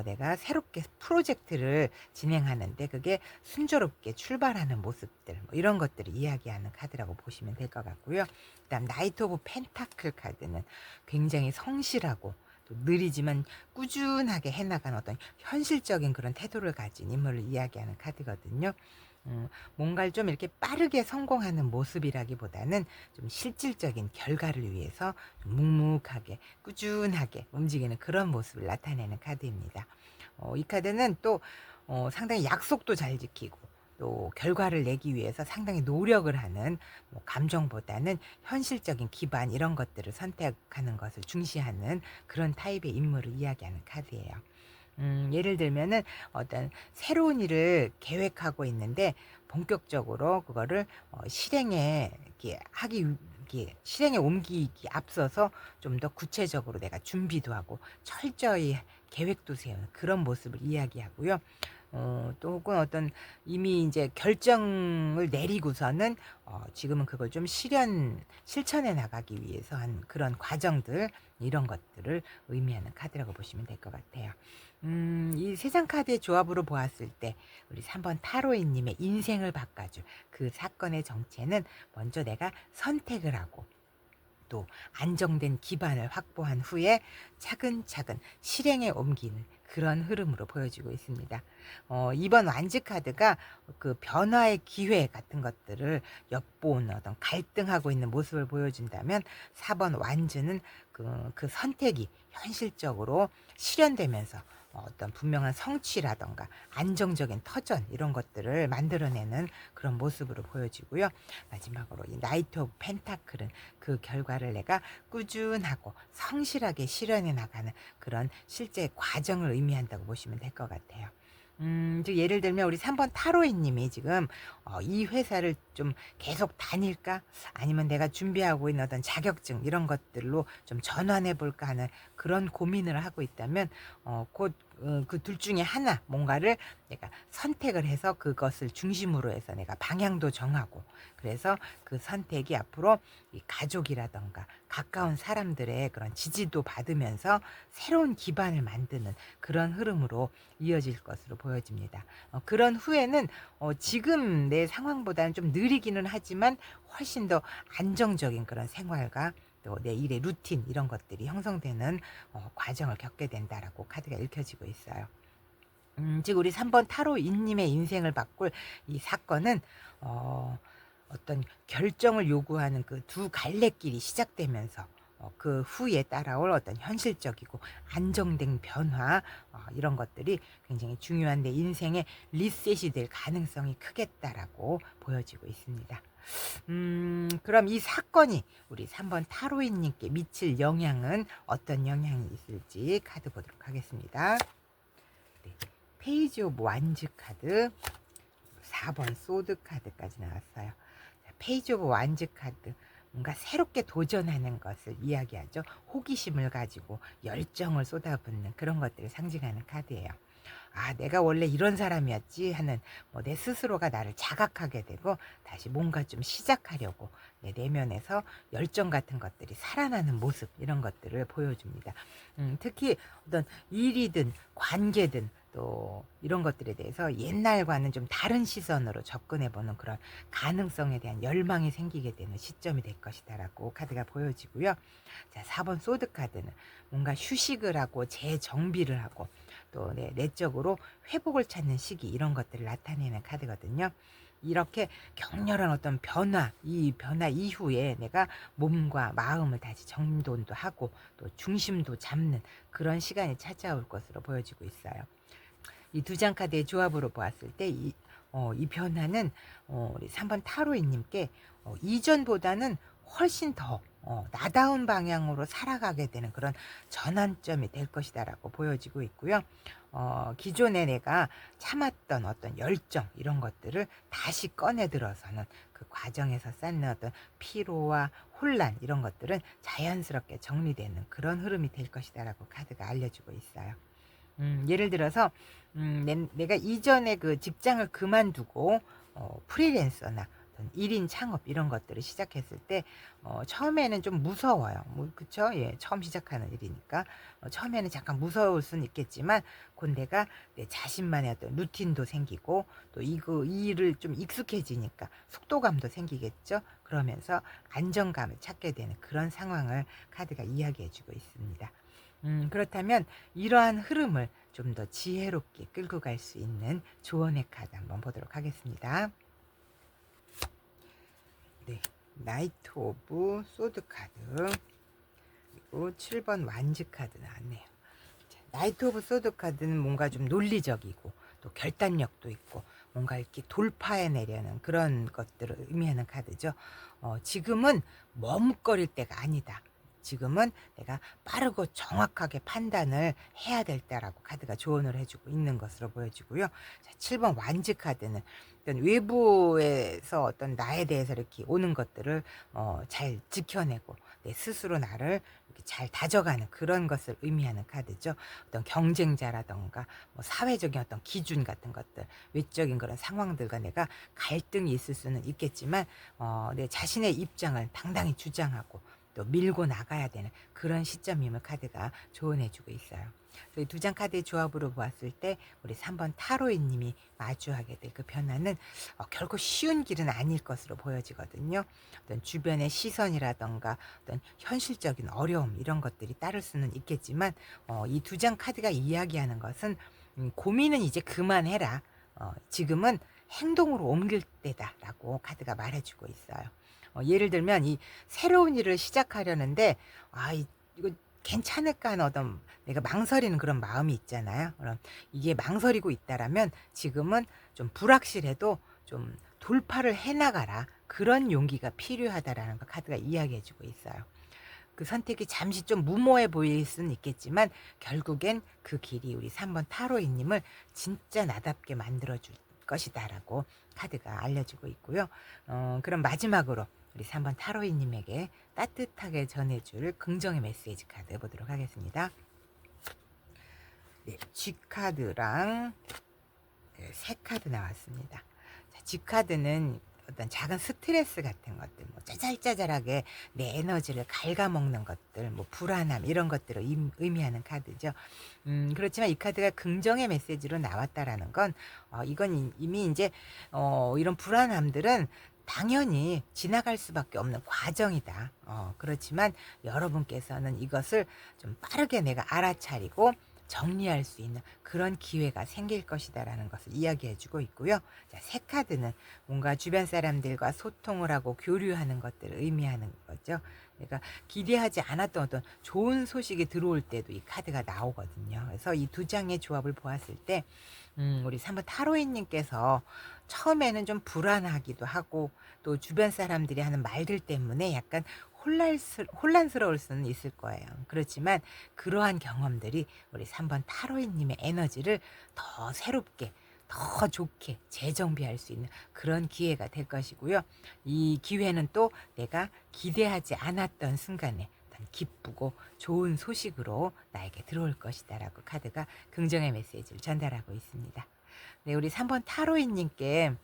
내가 새롭게 프로젝트를 진행하는데 그게 순조롭게 출발하는 모습들, 뭐 이런 것들을 이야기하는 카드라고 보시면 될 것 같고요. 그다음 나이트 오브 펜타클 카드는 굉장히 성실하고 또 느리지만 꾸준하게 해나가는 어떤 현실적인 그런 태도를 가진 인물을 이야기하는 카드거든요. 뭔가를 좀 이렇게 빠르게 성공하는 모습이라기보다는 좀 실질적인 결과를 위해서 좀 묵묵하게 꾸준하게 움직이는 그런 모습을 나타내는 카드입니다. 이 카드는 또 상당히 약속도 잘 지키고 또 결과를 내기 위해서 상당히 노력을 하는, 뭐 감정보다는 현실적인 기반 이런 것들을 선택하는 것을 중시하는 그런 타입의 인물을 이야기하는 카드예요. 예를 들면은 어떤 새로운 일을 계획하고 있는데 본격적으로 그거를 실행에 이렇게 이렇게 실행에 옮기기 앞서서 좀 더 구체적으로 내가 준비도 하고 철저히 계획도 세우는 그런 모습을 이야기하고요. 또 혹은 어떤 이미 이제 결정을 내리고서는 지금은 그걸 좀 실천해 나가기 위해서 한 그런 과정들, 이런 것들을 의미하는 카드라고 보시면 될 것 같아요. 이 세 장 카드의 조합으로 보았을 때 우리 3번 타로이님의 인생을 바꿔줄 그 사건의 정체는, 먼저 내가 선택을 하고 또 안정된 기반을 확보한 후에 차근차근 실행에 옮기는 그런 흐름으로 보여지고 있습니다. 이번 완즈 카드가 그 변화의 기회 같은 것들을 엿보는 어떤 갈등하고 있는 모습을 보여준다면, 4번 완즈는 그 선택이 현실적으로 실현되면서 어떤 분명한 성취라던가 안정적인 터전 이런 것들을 만들어내는 그런 모습으로 보여지고요. 마지막으로 이 나이트 오브 펜타클은 그 결과를 내가 꾸준하고 성실하게 실현해 나가는 그런 실제 과정을 의미한다고 보시면 될 것 같아요. 즉 예를 들면 우리 3번 타로이님이 지금 이 회사를 좀 계속 다닐까? 아니면 내가 준비하고 있는 어떤 자격증 이런 것들로 좀 전환해 볼까 하는 그런 고민을 하고 있다면, 곧 그 둘 중에 하나 뭔가를 내가 선택을 해서 그것을 중심으로 해서 내가 방향도 정하고, 그래서 그 선택이 앞으로 이 가족이라던가 가까운 사람들의 그런 지지도 받으면서 새로운 기반을 만드는 그런 흐름으로 이어질 것으로 보여집니다. 그런 후에는 지금 내 상황보다는 좀 느리기는 하지만 훨씬 더 안정적인 그런 생활과 또 내 일의 루틴 이런 것들이 형성되는 과정을 겪게 된다라고 카드가 읽혀지고 있어요. 즉 우리 3번 타로인님의 인생을 바꿀 이 사건은 어떤 결정을 요구하는 그 두 갈래길이 시작되면서 그 후에 따라올 어떤 현실적이고 안정된 변화, 이런 것들이 굉장히 중요한 내 인생의 리셋이 될 가능성이 크겠다라고 보여지고 있습니다. 그럼 이 사건이 우리 3번 타로인님께 미칠 영향은 어떤 영향이 있을지 카드 보도록 하겠습니다. 네. 페이지 오브 완즈 카드, 4번 소드 카드까지 나왔어요. 페이지 오브 완즈 카드, 뭔가 새롭게 도전하는 것을 이야기하죠. 호기심을 가지고 열정을 쏟아붓는 그런 것들을 상징하는 카드예요. 아, 내가 원래 이런 사람이었지 하는 내 스스로가 나를 자각하게 되고 다시 뭔가 좀 시작하려고 내 내면에서 열정 같은 것들이 살아나는 모습, 이런 것들을 보여줍니다. 특히 어떤 일이든 관계든 또 이런 것들에 대해서 옛날과는 좀 다른 시선으로 접근해보는 그런 가능성에 대한 열망이 생기게 되는 시점이 될 것이다라고 카드가 보여지고요. 자, 4번 소드 카드는 뭔가 휴식을 하고 재정비를 하고 또 내적으로 회복을 찾는 시기, 이런 것들을 나타내는 카드거든요. 이렇게 격렬한 어떤 변화, 이 변화 이후에 내가 몸과 마음을 다시 정돈도 하고 또 중심도 잡는 그런 시간이 찾아올 것으로 보여지고 있어요. 이 두 장 카드의 조합으로 보았을 때 이 변화는 우리 3번 타로이님께 이전보다는 훨씬 더 나다운 방향으로 살아가게 되는 그런 전환점이 될 것이다라고 보여지고 있고요. 기존에 내가 참았던 어떤 열정 이런 것들을 다시 꺼내 들어서는 그 과정에서 쌓는 어떤 피로와 혼란 이런 것들은 자연스럽게 정리되는 그런 흐름이 될 것이다라고 카드가 알려주고 있어요. 예를 들어서 내가 이전에 그 직장을 그만두고 프리랜서나 어떤 1인 창업 이런 것들을 시작했을 때 처음에는 좀 무서워요. 그쵸? 예, 처음 시작하는 일이니까 처음에는 잠깐 무서울 수는 있겠지만 곧 내가 내 자신만의 어떤 루틴도 생기고 또 이 일을 좀 익숙해지니까 속도감도 생기겠죠? 그러면서 안정감을 찾게 되는 그런 상황을 카드가 이야기해주고 있습니다. 그렇다면 이러한 흐름을 좀 더 지혜롭게 끌고 갈 수 있는 조언의 카드 한번 보도록 하겠습니다. 네, 나이트 오브 소드 카드, 그리고 7번 완즈 카드 나왔네요. 자, 나이트 오브 소드 카드는 뭔가 좀 논리적이고 또 결단력도 있고 뭔가 이렇게 돌파해내려는 그런 것들을 의미하는 카드죠. 지금은 머뭇거릴 때가 아니다. 지금은 내가 빠르고 정확하게 판단을 해야 될 때라고 카드가 조언을 해주고 있는 것으로 보여지고요. 자, 7번 완즈 카드는 어떤 외부에서 어떤 나에 대해서 이렇게 오는 것들을 잘 지켜내고 내 스스로 나를 이렇게 잘 다져가는 그런 것을 의미하는 카드죠. 어떤 경쟁자라던가 뭐 사회적인 어떤 기준 같은 것들, 외적인 그런 상황들과 내가 갈등이 있을 수는 있겠지만 내 자신의 입장을 당당히 주장하고 또 밀고 나가야 되는 그런 시점임을 카드가 조언해주고 있어요. 이 두 장 카드의 조합으로 보았을 때 우리 3번 타로이님이 마주하게 될 그 변화는 결코 쉬운 길은 아닐 것으로 보여지거든요. 어떤 주변의 시선이라던가 어떤 현실적인 어려움 이런 것들이 따를 수는 있겠지만 이 두 장 카드가 이야기하는 것은 고민은 이제 그만해라. 지금은 행동으로 옮길 때다라고 카드가 말해주고 있어요. 예를 들면 이 새로운 일을 시작하려는데 이거 괜찮을까 하는 어떤 내가 망설이는 그런 마음이 있잖아요. 그럼 이게 망설이고 있다라면 지금은 좀 불확실해도 좀 돌파를 해나가라. 그런 용기가 필요하다라는 거 카드가 이야기해주고 있어요. 그 선택이 잠시 좀 무모해 보일 수는 있겠지만 결국엔 그 길이 우리 3번 타로이님을 진짜 나답게 만들어줄 것이다라고 카드가 알려주고 있고요. 그럼 마지막으로 우리 3번 타로이님에게 따뜻하게 전해줄 긍정의 메시지 카드 보도록 하겠습니다. 네, G카드랑 새 카드 나왔습니다. 자, G카드는 어떤 작은 스트레스 같은 것들, 뭐 짜잘짜잘하게 내 에너지를 갉아먹는 것들, 뭐 불안함 이런 것들을 의미하는 카드죠. 그렇지만 이 카드가 긍정의 메시지로 나왔다라는 건 이건 이미 이제 이런 불안함들은 당연히 지나갈 수밖에 없는 과정이다. 그렇지만 여러분께서는 이것을 좀 빠르게 내가 알아차리고 정리할 수 있는 그런 기회가 생길 것이다라는 것을 이야기해주고 있고요. 자, 새 카드는 뭔가 주변 사람들과 소통을 하고 교류하는 것들을 의미하는 거죠. 그러니까 기대하지 않았던 어떤 좋은 소식이 들어올 때도 이 카드가 나오거든요. 그래서 이 두 장의 조합을 보았을 때 우리 3번 타로이님께서 처음에는 좀 불안하기도 하고 또 주변 사람들이 하는 말들 때문에 약간 혼란스러울 수는 있을 거예요. 그렇지만 그러한 경험들이 우리 3번 타로이님의 에너지를 더 새롭게 더 좋게 재정비할 수 있는 그런 기회가 될 것이고요. 이 기회는 또 내가 기대하지 않았던 순간에 기쁘고 좋은 소식으로 나에게 들어올 것이다 라고 카드가 긍정의 메시지를 전달하고 있습니다. 네, 우리 3번 타로이님께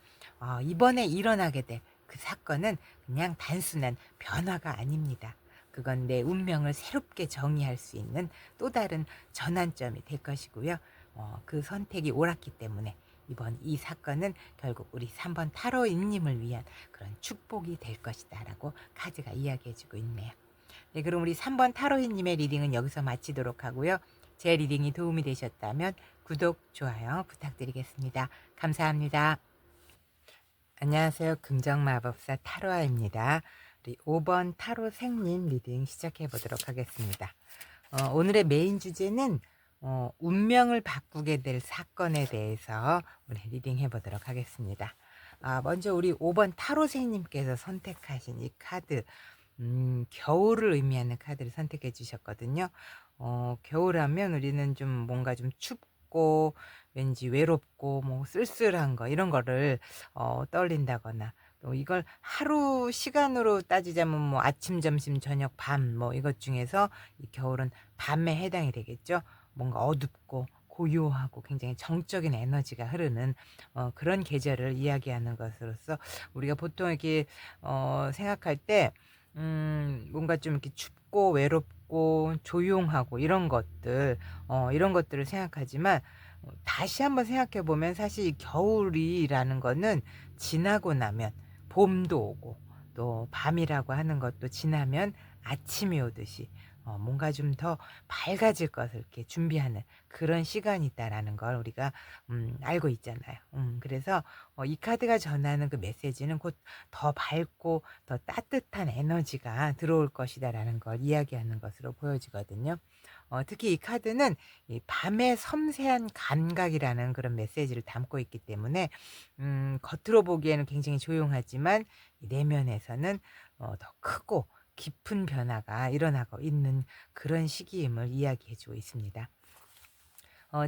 이번에 일어나게 될 그 사건은 그냥 단순한 변화가 아닙니다. 그건 내 운명을 새롭게 정의할 수 있는 또 다른 전환점이 될 것이고요. 그 선택이 옳았기 때문에 이번 이 사건은 결국 우리 3번 타로이님을 위한 그런 축복이 될 것이다 라고 카드가 이야기해주고 있네요. 네, 그럼 우리 3번 타로이님의 리딩은 여기서 마치도록 하고요. 제 리딩이 도움이 되셨다면 구독, 좋아요 부탁드리겠습니다. 감사합니다. 안녕하세요. 긍정마법사 타로아입니다. 우리 5번 타로생님 리딩 시작해 보도록 하겠습니다. 오늘의 메인 주제는 운명을 바꾸게 될 사건에 대해서 우리 리딩 해보도록 하겠습니다. 먼저 우리 5번 타로생님께서 선택하신 이 카드, 겨울을 의미하는 카드를 선택해 주셨거든요. 겨울하면 우리는 좀 뭔가 좀 춥고 왠지 외롭고 뭐 쓸쓸한 거 이런 거를 떠올린다거나 또 이걸 하루 시간으로 따지자면 뭐 아침, 점심, 저녁, 밤 뭐 이것 중에서 이 겨울은 밤에 해당이 되겠죠. 뭔가 어둡고 고요하고 굉장히 정적인 에너지가 흐르는 그런 계절을 이야기하는 것으로서 우리가 보통 이렇게 생각할 때 뭔가 좀 이렇게 춥고 외롭고 조용하고 이런 것들을 생각하지만 다시 한번 생각해 보면 사실 이 겨울이라는 거는 지나고 나면 봄도 오고 또 밤이라고 하는 것도 지나면 아침이 오듯이 뭔가 좀 더 밝아질 것을 이렇게 준비하는 그런 시간이 있다라는 걸 우리가 알고 있잖아요. 그래서 이 카드가 전하는 그 메시지는 곧 더 밝고 더 따뜻한 에너지가 들어올 것이다라는 걸 이야기하는 것으로 보여지거든요. 특히 이 카드는 이 밤의 섬세한 감각이라는 그런 메시지를 담고 있기 때문에 겉으로 보기에는 굉장히 조용하지만 이 내면에서는 더 크고 깊은 변화가 일어나고 있는 그런 시기임을 이야기해 주고 있습니다.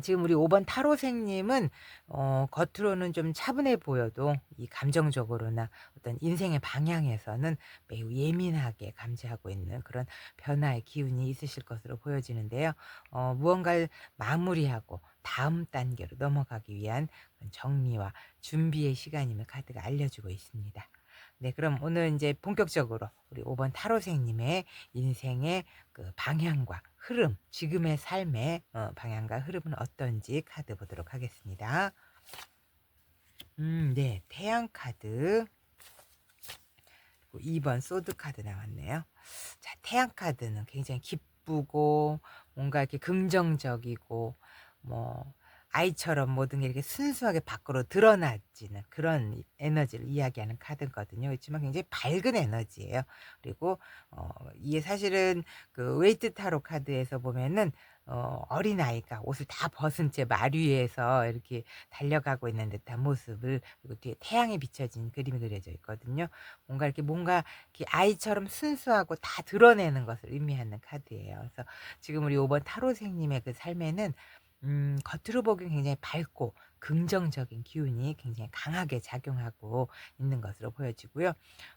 지금 우리 5번 타로생님은 겉으로는 좀 차분해 보여도 이 감정적으로나 어떤 인생의 방향에서는 매우 예민하게 감지하고 있는 그런 변화의 기운이 있으실 것으로 보여지는데요. 무언가를 마무리하고 다음 단계로 넘어가기 위한 그런 정리와 준비의 시간임을 카드가 알려주고 있습니다. 네, 그럼 오늘 이제 본격적으로 우리 5번 타로생님의 인생의 그 방향과 흐름, 지금의 삶의 방향과 흐름은 어떤지 카드 보도록 하겠습니다. 네, 태양 카드, 그리고 2번 소드 카드 나왔네요. 자, 태양 카드는 굉장히 기쁘고 뭔가 이렇게 긍정적이고 뭐 아이처럼 모든 게 이렇게 순수하게 밖으로 드러나지는 그런 에너지를 이야기하는 카드거든요. 그렇지만 굉장히 밝은 에너지예요. 그리고 이게 사실은 그 웨이트 타로 카드에서 보면은 어린아이가 옷을 다 벗은 채 말 위에서 이렇게 달려가고 있는 듯한 모습을, 그리고 뒤에 태양이 비춰진 그림이 그려져 있거든요. 뭔가 이렇게 아이처럼 순수하고 다 드러내는 것을 의미하는 카드예요. 그래서 지금 우리 5번 타로생님의 그 삶에는 겉으로 보기엔 굉장히 밝고 긍정적인 기운이 굉장히 강하게 작용하고 있는 것으로 보여지고요.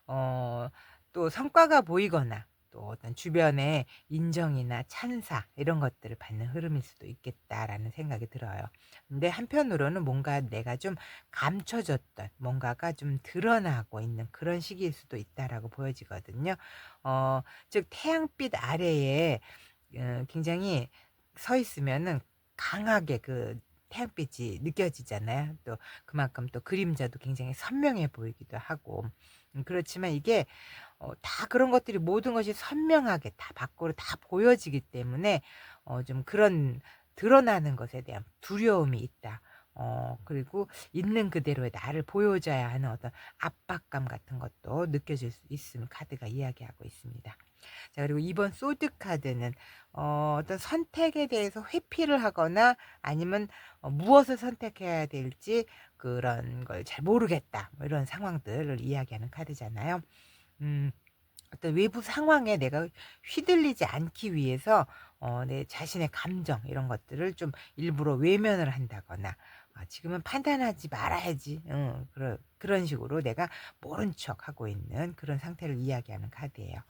어 또 성과가 보이거나 또 어떤 주변의 인정이나 찬사 이런 것들을 받는 흐름일 수도 있겠다라는 생각이 들어요. 근데 한편으로는 뭔가 내가 좀 감춰졌던 뭔가가 좀 드러나고 있는 그런 시기일 수도 있다라고 보여지거든요. 즉 태양빛 아래에 굉장히 서 있으면은 강하게 그 태양빛이 느껴지잖아요. 또 그만큼 또 그림자도 굉장히 선명해 보이기도 하고. 그렇지만 이게 다 그런 것들이 모든 것이 선명하게 다 밖으로 다 보여지기 때문에 좀 그런 드러나는 것에 대한 두려움이 있다. 그리고 있는 그대로의 나를 보여줘야 하는 어떤 압박감 같은 것도 느껴질 수 있음을 카드가 이야기하고 있습니다. 자, 그리고 2번 소드 카드는 어떤 선택에 대해서 회피를 하거나 아니면 무엇을 선택해야 될지 그런 걸 잘 모르겠다, 뭐 이런 상황들을 이야기하는 카드잖아요. 음. 어떤 외부 상황에 내가 휘둘리지 않기 위해서 내 자신의 감정 이런 것들을 좀 일부러 외면을 한다거나, 지금은 판단하지 말아야지, 그런 식으로 내가 모른 척하고 있는 그런 상태를 이야기하는 카드예요.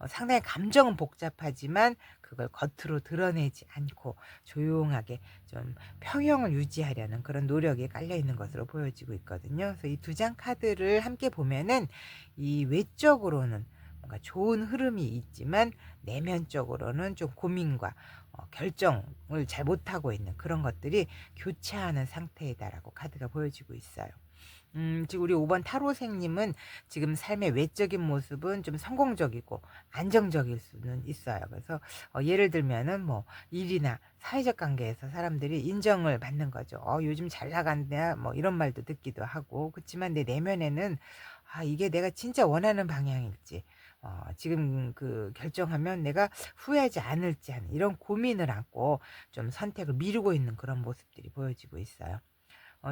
상당히 감정은 복잡하지만 그걸 겉으로 드러내지 않고 조용하게 좀 평형을 유지하려는 그런 노력이 깔려 있는 것으로 보여지고 있거든요. 그래서 이 두 장 카드를 함께 보면은 이 외적으로는 뭔가 좋은 흐름이 있지만 내면적으로는 좀 고민과 결정을 잘 못하고 있는 그런 것들이 교차하는 상태이다라고 카드가 보여지고 있어요. 지금 우리 5번 타로생님은 지금 삶의 외적인 모습은 좀 성공적이고 안정적일 수는 있어요. 그래서 예를 들면은 뭐 일이나 사회적 관계에서 사람들이 인정을 받는 거죠. 요즘 잘 나간다, 뭐 이런 말도 듣기도 하고. 그렇지만 내 내면에는 이게 내가 진짜 원하는 방향일지, 지금 그 결정하면 내가 후회하지 않을지 하는 이런 고민을 안고 좀 선택을 미루고 있는 그런 모습들이 보여지고 있어요.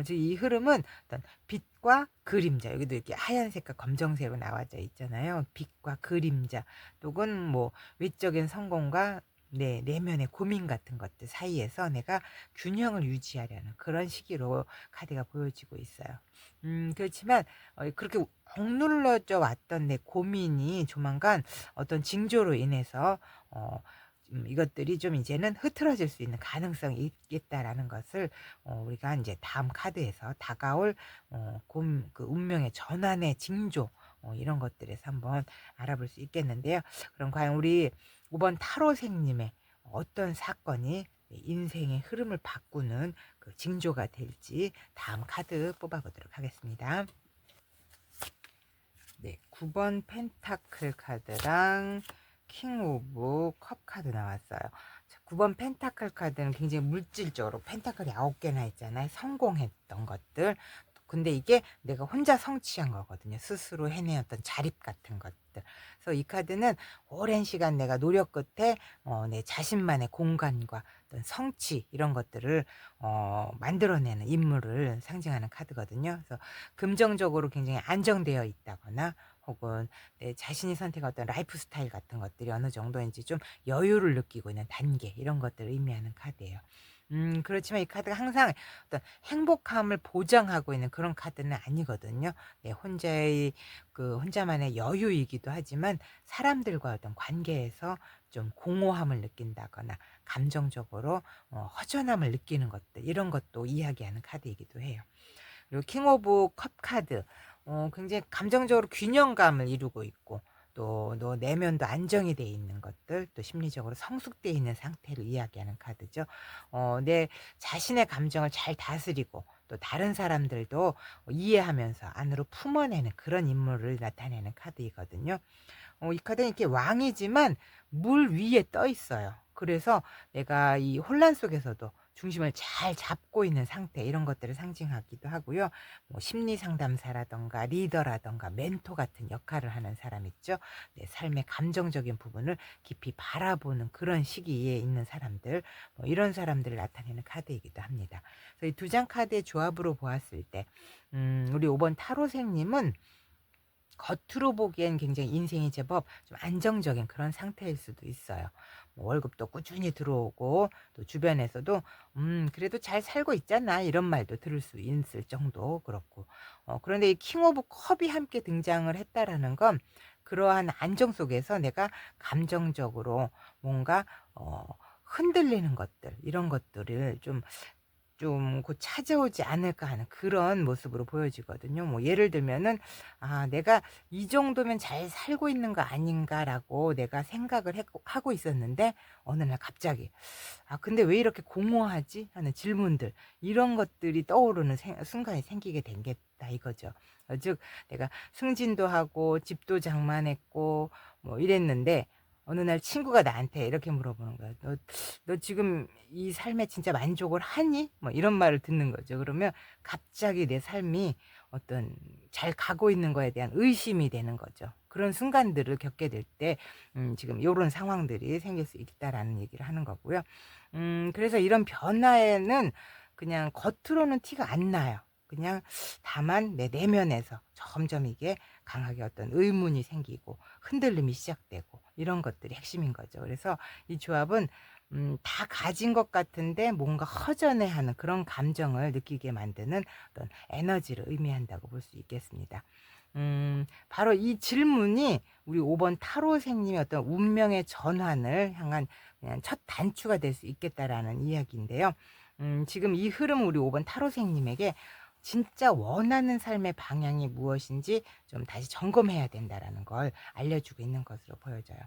즉 이 흐름은 어떤 빛과 그림자, 여기도 이렇게 하얀색과 검정색으로 나와져 있잖아요. 빛과 그림자, 또는 뭐 외적인 성공과 내 내면의 고민 같은 것들 사이에서 내가 균형을 유지하려는 그런 시기로 카드가 보여지고 있어요. 그렇지만 그렇게 억눌러져 왔던 내 고민이 조만간 어떤 징조로 인해서 이것들이 좀 이제는 흐트러질 수 있는 가능성이 있겠다라는 것을 우리가 이제 다음 카드에서 다가올 그 운명의 전환의 징조, 이런 것들에서 한번 알아볼 수 있겠는데요. 그럼 과연 우리 5번 타로생님의 어떤 사건이 인생의 흐름을 바꾸는 그 징조가 될지 다음 카드 뽑아보도록 하겠습니다. 네, 9번 펜타클 카드랑 킹 오브 컵 카드 나왔어요. 9번 펜타클 카드는 굉장히 물질적으로 펜타클이 9개나 있잖아요. 성공했던 것들. 근데 이게 내가 혼자 성취한 거거든요. 스스로 해내었던 자립 같은 것들. 그래서 이 카드는 오랜 시간 내가 노력 끝에 내 자신만의 공간과 어떤 성취 이런 것들을 만들어내는 인물을 상징하는 카드거든요. 그래서 금정적으로 굉장히 안정되어 있다거나 혹은 내 자신이 선택한 어떤 라이프 스타일 같은 것들이 어느 정도인지 좀 여유를 느끼고 있는 단계 이런 것들을 의미하는 카드예요. 그렇지만 이 카드가 항상 어떤 행복함을 보장하고 있는 그런 카드는 아니거든요. 네, 혼자만의 여유이기도 하지만 사람들과 어떤 관계에서 좀 공허함을 느낀다거나 감정적으로 허전함을 느끼는 것들 이런 것도 이야기하는 카드이기도 해요. 그리고 킹 오브 컵 카드 굉장히 감정적으로 균형감을 이루고 있고 또 내면도 안정이 돼 있는 것들 또 심리적으로 성숙돼 있는 상태를 이야기하는 카드죠. 내 자신의 감정을 잘 다스리고 또 다른 사람들도 이해하면서 안으로 품어내는 그런 인물을 나타내는 카드이거든요. 이 카드는 이렇게 왕이지만 물 위에 떠 있어요. 그래서 내가 이 혼란 속에서도 중심을 잘 잡고 있는 상태 이런 것들을 상징하기도 하고요. 뭐 심리 상담사라든가 리더라든가 멘토 같은 역할을 하는 사람 있죠. 내 삶의 감정적인 부분을 깊이 바라보는 그런 시기에 있는 사람들 뭐 이런 사람들을 나타내는 카드이기도 합니다. 그래서 이 두 장 카드의 조합으로 보았을 때 우리 5번 타로생님은 겉으로 보기엔 굉장히 인생이 제법 좀 안정적인 그런 상태일 수도 있어요. 뭐 월급도 꾸준히 들어오고 또 주변에서도 그래도 잘 살고 있잖아 이런 말도 들을 수 있을 정도 그렇고 그런데 이 킹 오브 컵이 함께 등장을 했다라는 건 그러한 안정 속에서 내가 감정적으로 뭔가 흔들리는 것들 이런 것들을 좀 곧 찾아오지 않을까 하는 그런 모습으로 보여지거든요. 뭐 예를 들면은 '아 내가 이 정도면 잘 살고 있는 거 아닌가.'라고 내가 생각을 했고 하고 있었는데 어느 날 갑자기 '아 근데 왜 이렇게 공허하지?' 하는 질문들 이런 것들이 떠오르는 순간이 생기게 된겠다 이거죠. 즉 내가 승진도 하고 집도 장만했고 뭐 이랬는데 어느 날 친구가 나한테 이렇게 물어보는 거야. "너 지금 이 삶에 진짜 만족을 하니?" 뭐 이런 말을 듣는 거죠. 그러면 갑자기 내 삶이 어떤 잘 가고 있는 거에 대한 의심이 되는 거죠. 그런 순간들을 겪게 될 때 지금 요런 상황들이 생길 수 있다라는 얘기를 하는 거고요. 그래서 이런 변화에는 그냥 겉으로는 티가 안 나요. 그냥 다만 내 내면에서 점점 이게 강하게 어떤 의문이 생기고 흔들림이 시작되고 이런 것들이 핵심인 거죠. 그래서 이 조합은 다 가진 것 같은데 뭔가 허전해하는 그런 감정을 느끼게 만드는 어떤 에너지를 의미한다고 볼 수 있겠습니다. 바로 이 질문이 우리 5번 타로생님의 어떤 운명의 전환을 향한 그냥 첫 단추가 될 수 있겠다라는 이야기인데요. 지금 이 흐름 우리 5번 타로생님에게 진짜 원하는 삶의 방향이 무엇인지 좀 다시 점검해야 된다라는 걸 알려주고 있는 것으로 보여져요.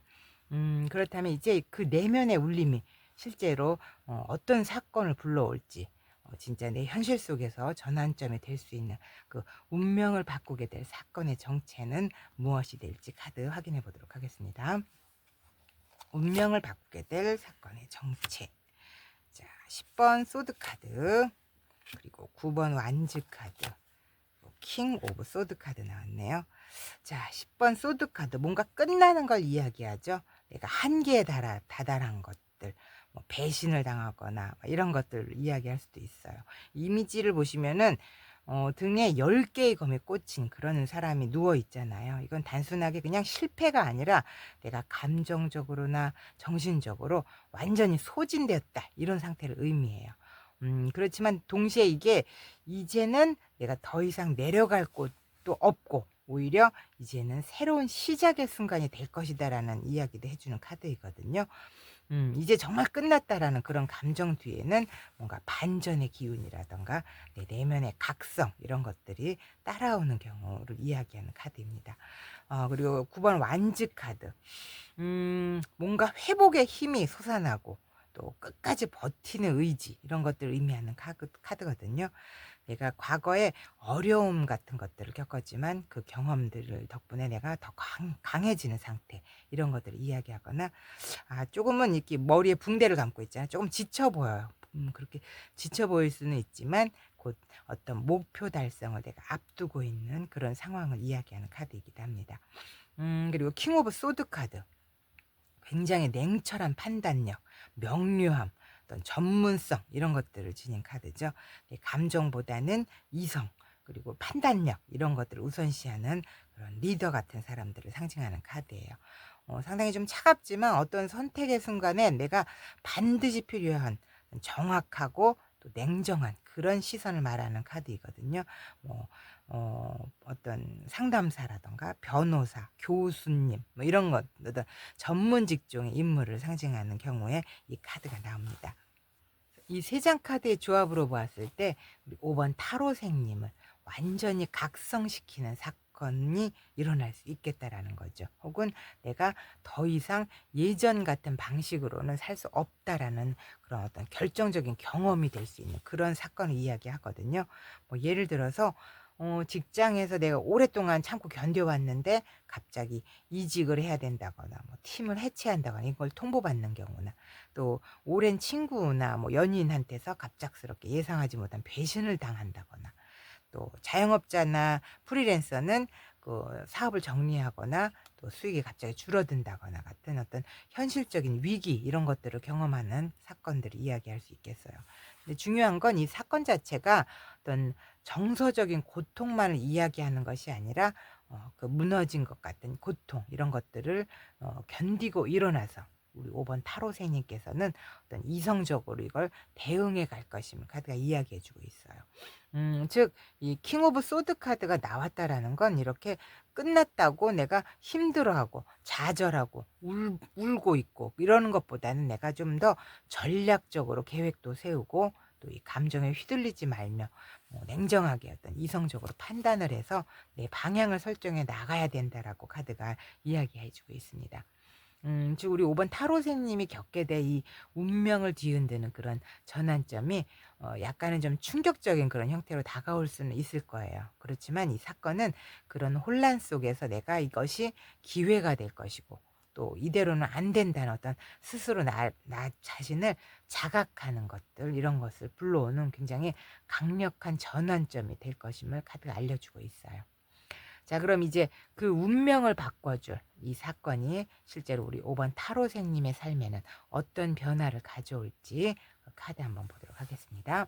그렇다면 이제 그 내면의 울림이 실제로 어떤 사건을 불러올지 진짜 내 현실 속에서 전환점이 될 수 있는 그 운명을 바꾸게 될 사건의 정체는 무엇이 될지 카드 확인해 보도록 하겠습니다. 운명을 바꾸게 될 사건의 정체. 자, 10번 소드 카드, 그리고 9번 완즈 카드, 킹 오브 소드 카드 나왔네요. 자, 10번 소드 카드. 뭔가 끝나는 걸 이야기하죠. 내가 한계에 다다란 것들, 뭐 배신을 당하거나 이런 것들을 이야기할 수도 있어요. 이미지를 보시면은 등에 10개의 검이 꽂힌 그런 사람이 누워 있잖아요. 이건 단순하게 그냥 실패가 아니라 내가 감정적으로나 정신적으로 완전히 소진되었다 이런 상태를 의미해요. 그렇지만 동시에 이게 이제는 내가 더 이상 내려갈 곳도 없고 오히려 이제는 새로운 시작의 순간이 될 것이다라는 이야기도 해주는 카드이거든요. 이제 정말 끝났다라는 그런 감정 뒤에는 뭔가 반전의 기운이라던가 내 내면의 각성 이런 것들이 따라오는 경우를 이야기하는 카드입니다. 그리고 9번 완즈 카드. 뭔가 회복의 힘이 솟아나고 또 끝까지 버티는 의지 이런 것들을 의미하는 카드거든요. 내가 과거에 어려움 같은 것들을 겪었지만 그 경험들을 덕분에 내가 더 강해지는 상태 이런 것들을 이야기하거나 조금은 이렇게 머리에 붕대를 감고 있잖아요. 조금 지쳐 보여요. 그렇게 지쳐 보일 수는 있지만 곧 어떤 목표 달성을 내가 앞두고 있는 그런 상황을 이야기하는 카드이기도 합니다. 그리고 킹 오브 소드 카드. 굉장히 냉철한 판단력, 명료함, 어떤 전문성 이런 것들을 지닌 카드죠. 감정보다는 이성 그리고 판단력 이런 것들을 우선시하는 그런 리더 같은 사람들을 상징하는 카드예요. 상당히 좀 차갑지만 어떤 선택의 순간에 내가 반드시 필요한 정확하고 또 냉정한 그런 시선을 말하는 카드이거든요. 뭐 어떤 상담사라던가 변호사, 교수님 뭐 이런 것 어떤 전문 직종의 인물을 상징하는 경우에 이 카드가 나옵니다. 이 세 장 카드의 조합으로 보았을 때 우리 5번 타로생님을 완전히 각성시키는 사건이 일어날 수 있겠다라는 거죠. 혹은 내가 더 이상 예전 같은 방식으로는 살 수 없다라는 그런 어떤 결정적인 경험이 될 수 있는 그런 사건을 이야기하거든요. 뭐 예를 들어서 직장에서 내가 오랫동안 참고 견뎌왔는데 갑자기 이직을 해야 된다거나 뭐 팀을 해체한다거나 이걸 통보받는 경우나 또 오랜 친구나 뭐 연인한테서 갑작스럽게 예상하지 못한 배신을 당한다거나 또 자영업자나 프리랜서는 그 사업을 정리하거나 또 수익이 갑자기 줄어든다거나 같은 어떤 현실적인 위기 이런 것들을 경험하는 사건들을 이야기할 수 있겠어요. 근데 중요한 건 이 사건 자체가 어떤 정서적인 고통만을 이야기하는 것이 아니라 그 무너진 것 같은 고통 이런 것들을 견디고 일어나서 우리 5번 타로생님께서는 어떤 이성적으로 이걸 대응해 갈 것임을 카드가 이야기해 주고 있어요. 즉 이 킹 오브 소드 카드가 나왔다라는 건 이렇게 끝났다고 내가 힘들어하고 좌절하고 울고 있고 이러는 것보다는 내가 좀 더 전략적으로 계획도 세우고 또 이 감정에 휘둘리지 말며 냉정하게 어떤 이성적으로 판단을 해서 내 방향을 설정해 나가야 된다라고 카드가 이야기해 주고 있습니다. 즉 우리 5번 타로생님이 겪게 될 이 운명을 뒤흔드는 그런 전환점이 약간은 좀 충격적인 그런 형태로 다가올 수는 있을 거예요. 그렇지만 이 사건은 그런 혼란 속에서 내가 이것이 기회가 될 것이고 또 이대로는 안 된다는 어떤 스스로 나 자신을 자각하는 것들 이런 것을 불러오는 굉장히 강력한 전환점이 될 것임을 카드가 알려주고 있어요. 자, 그럼 이제 그 운명을 바꿔줄 이 사건이 실제로 우리 5번 타로생님의 삶에는 어떤 변화를 가져올지 그 카드 한번 보도록 하겠습니다.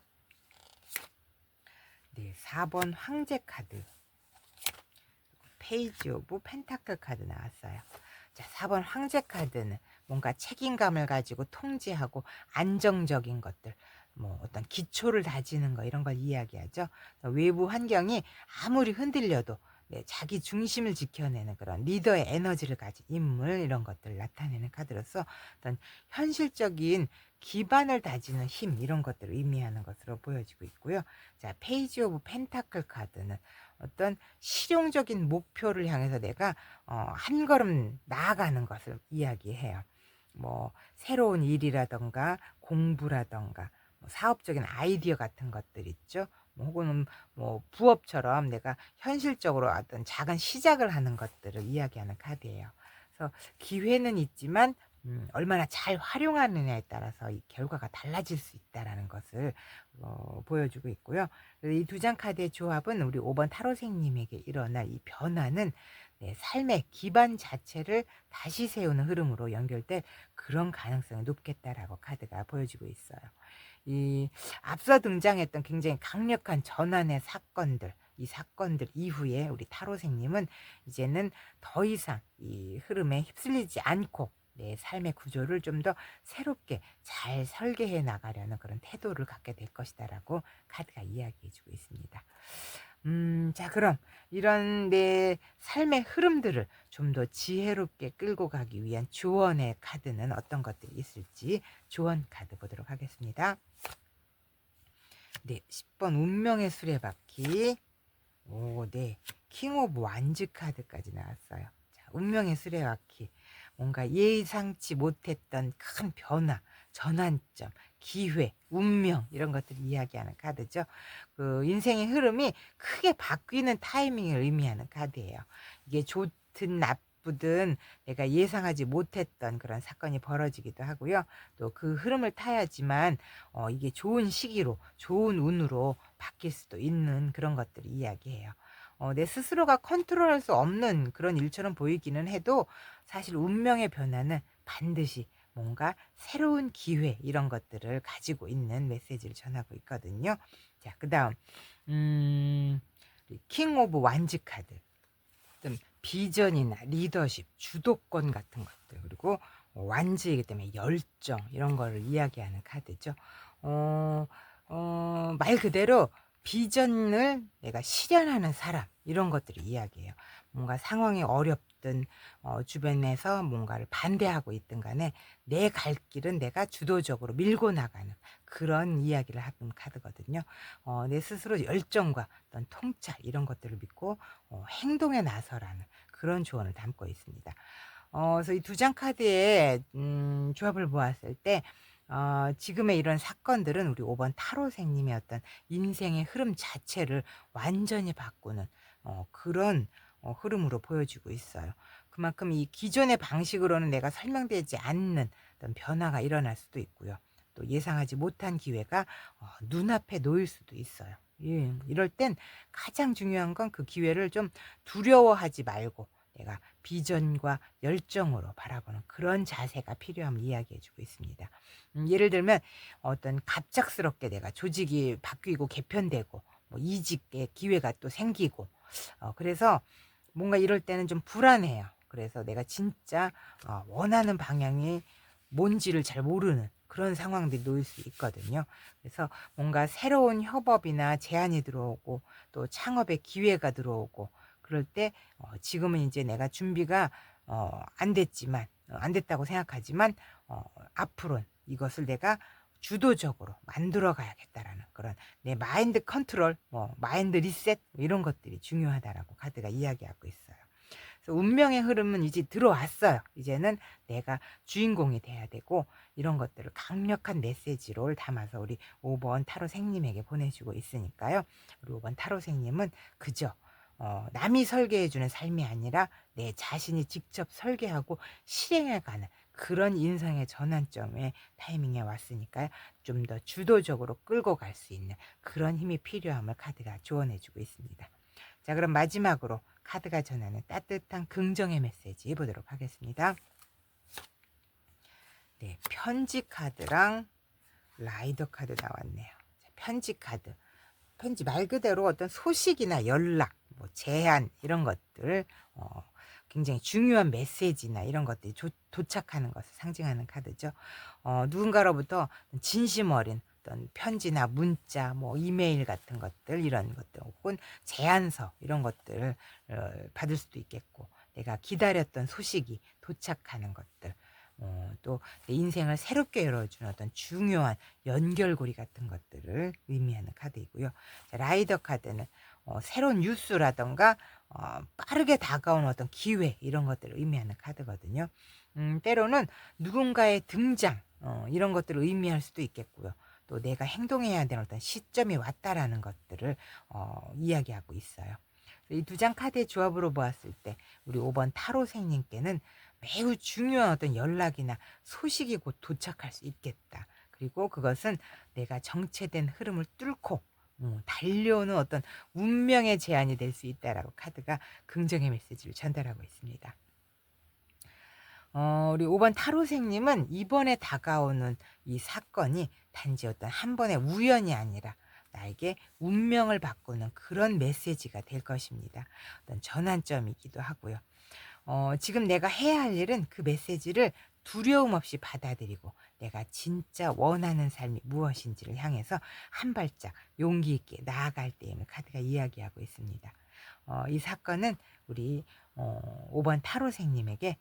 네, 4번 황제 카드. 페이지 오브 펜타클 카드 나왔어요. 자, 4번 황제 카드는 뭔가 책임감을 가지고 통제하고 안정적인 것들, 뭐 어떤 기초를 다지는 거 이런 걸 이야기하죠. 외부 환경이 아무리 흔들려도 자기 중심을 지켜내는 그런 리더의 에너지를 가진 인물 이런 것들을 나타내는 카드로서 어떤 현실적인 기반을 다지는 힘 이런 것들을 의미하는 것으로 보여지고 있고요. 자, 페이지 오브 펜타클 카드는 어떤 실용적인 목표를 향해서 내가 한 걸음 나아가는 것을 이야기해요. 뭐 새로운 일이라던가 공부라던가 뭐 사업적인 아이디어 같은 것들 있죠. 뭐 혹은 뭐 부업처럼 내가 현실적으로 어떤 작은 시작을 하는 것들을 이야기하는 카드예요. 그래서 기회는 있지만 얼마나 잘 활용하느냐에 따라서 이 결과가 달라질 수 있다라는 것을 보여주고 있고요. 이 두 장 카드의 조합은 우리 5번 타로생님에게 일어날 이 변화는 삶의 기반 자체를 다시 세우는 흐름으로 연결될 그런 가능성이 높겠다라고 카드가 보여주고 있어요. 이 앞서 등장했던 굉장히 강력한 전환의 사건들, 이 사건들 이후에 우리 타로생님은 이제는 더 이상 이 흐름에 휩쓸리지 않고 내 삶의 구조를 좀 더 새롭게 잘 설계해 나가려는 그런 태도를 갖게 될 것이다라고 카드가 이야기해 주고 있습니다. 자, 그럼 이런 내 삶의 흐름들을 좀 더 지혜롭게 끌고 가기 위한 조언의 카드는 어떤 것들이 있을지 조언 카드 보도록 하겠습니다. 네, 10번 운명의 수레바퀴. 오, 네. 킹 오브 완즈 카드까지 나왔어요. 자, 운명의 수레바퀴. 뭔가 예상치 못했던 큰 변화, 전환점, 기회, 운명 이런 것들을 이야기하는 카드죠. 그 인생의 흐름이 크게 바뀌는 타이밍을 의미하는 카드예요. 이게 좋든 나쁘든 내가 예상하지 못했던 그런 사건이 벌어지기도 하고요. 또 그 흐름을 타야지만 이게 좋은 시기로 좋은 운으로 바뀔 수도 있는 그런 것들을 이야기해요. 내 스스로가 컨트롤할 수 없는 그런 일처럼 보이기는 해도 사실 운명의 변화는 반드시 뭔가 새로운 기회 이런 것들을 가지고 있는 메시지를 전하고 있거든요. 자, 그다음 킹 오브 완즈 카드. 어떤 비전이나 리더십, 주도권 같은 것들 그리고 완즈이기 때문에 열정 이런 거를 이야기하는 카드죠. 어, 말 그대로 비전을 내가 실현하는 사람 이런 것들을 이야기해요. 뭔가 상황이 어렵든 주변에서 뭔가를 반대하고 있든 간에 내 갈 길은 내가 주도적으로 밀고 나가는 그런 이야기를 하는 카드거든요. 내 스스로 열정과 어떤 통찰 이런 것들을 믿고 행동에 나서라는 그런 조언을 담고 있습니다. 그래서 이 두 장 카드의 조합을 보았을 때 지금의 이런 사건들은 우리 5번 타로생님의 어떤 인생의 흐름 자체를 완전히 바꾸는 그런 흐름으로 보여지고 있어요. 그만큼 이 기존의 방식으로는 내가 설명되지 않는 어떤 변화가 일어날 수도 있고요. 또 예상하지 못한 기회가 눈앞에 놓일 수도 있어요. 예, 이럴 땐 가장 중요한 건 그 기회를 좀 두려워하지 말고 내가 비전과 열정으로 바라보는 그런 자세가 필요함을 이야기해 주고 있습니다. 예를 들면 어떤 갑작스럽게 내가 조직이 바뀌고 개편되고 뭐 이직의 기회가 또 생기고 그래서 뭔가 이럴 때는 좀 불안해요. 그래서 내가 진짜 원하는 방향이 뭔지를 잘 모르는 그런 상황들이 놓일 수 있거든요. 그래서 뭔가 새로운 협업이나 제안이 들어오고 또 창업의 기회가 들어오고 그럴 때 지금은 이제 내가 준비가 안 됐지만 안 됐다고 생각하지만 앞으로는 이것을 내가 주도적으로 만들어 가야겠다라는 그런 내 마인드 컨트롤, 뭐 마인드 리셋 이런 것들이 중요하다라고 카드가 이야기하고 있어요. 그래서 운명의 흐름은 이제 들어왔어요. 이제는 내가 주인공이 돼야 되고 이런 것들을 강력한 메시지로 담아서 우리 5번 타로생님에게 보내주고 있으니까요. 우리 5번 타로생님은 그저 남이 설계해주는 삶이 아니라 내 자신이 직접 설계하고 실행해가는 그런 인생의 전환점의 타이밍에 왔으니까요. 좀 더 주도적으로 끌고 갈 수 있는 그런 힘이 필요함을 카드가 조언해주고 있습니다. 자, 그럼 마지막으로 카드가 전하는 따뜻한 긍정의 메시지 보도록 하겠습니다. 네, 편지 카드랑 라이더 카드 나왔네요. 자, 편지 카드. 편지 말 그대로 어떤 소식이나 연락, 뭐 제안 이런 것들 굉장히 중요한 메시지나 이런 것들이 도착하는 것을 상징하는 카드죠. 누군가로부터 진심 어린 어떤 편지나 문자, 뭐 이메일 같은 것들 이런 것들 혹은 제안서 이런 것들을 받을 수도 있겠고 내가 기다렸던 소식이 도착하는 것들 또 내 인생을 새롭게 열어주는 어떤 중요한 연결고리 같은 것들을 의미하는 카드이고요. 자, 라이더 카드는 새로운 뉴스라던가 빠르게 다가오는 어떤 기회 이런 것들을 의미하는 카드거든요. 때로는 누군가의 등장 이런 것들을 의미할 수도 있겠고요. 또 내가 행동해야 되는 어떤 시점이 왔다라는 것들을 이야기하고 있어요. 이 두 장 카드의 조합으로 보았을 때 우리 5번 타로생님께는 매우 중요한 어떤 연락이나 소식이 곧 도착할 수 있겠다. 그리고 그것은 내가 정체된 흐름을 뚫고 달려오는 어떤 운명의 제안이 될 수 있다라고 카드가 긍정의 메시지를 전달하고 있습니다. 우리 5번 타로생님은 이번에 다가오는 이 사건이 단지 어떤 한 번의 우연이 아니라 나에게 운명을 바꾸는 그런 메시지가 될 것입니다. 어떤 전환점이기도 하고요. 지금 내가 해야 할 일은 그 메시지를 두려움 없이 받아들이고 내가 진짜 원하는 삶이 무엇인지를 향해서 한 발짝 용기 있게 나아갈 때임을 카드가 이야기하고 있습니다. 이 사건은 우리 5번 타로생님에게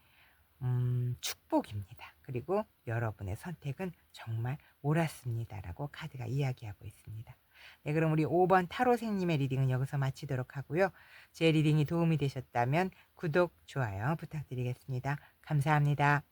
축복입니다. 그리고 여러분의 선택은 정말 옳았습니다라고 카드가 이야기하고 있습니다. 네, 그럼 우리 5번 타로생님의 리딩은 여기서 마치도록 하고요. 제 리딩이 도움이 되셨다면 구독, 좋아요 부탁드리겠습니다. 감사합니다.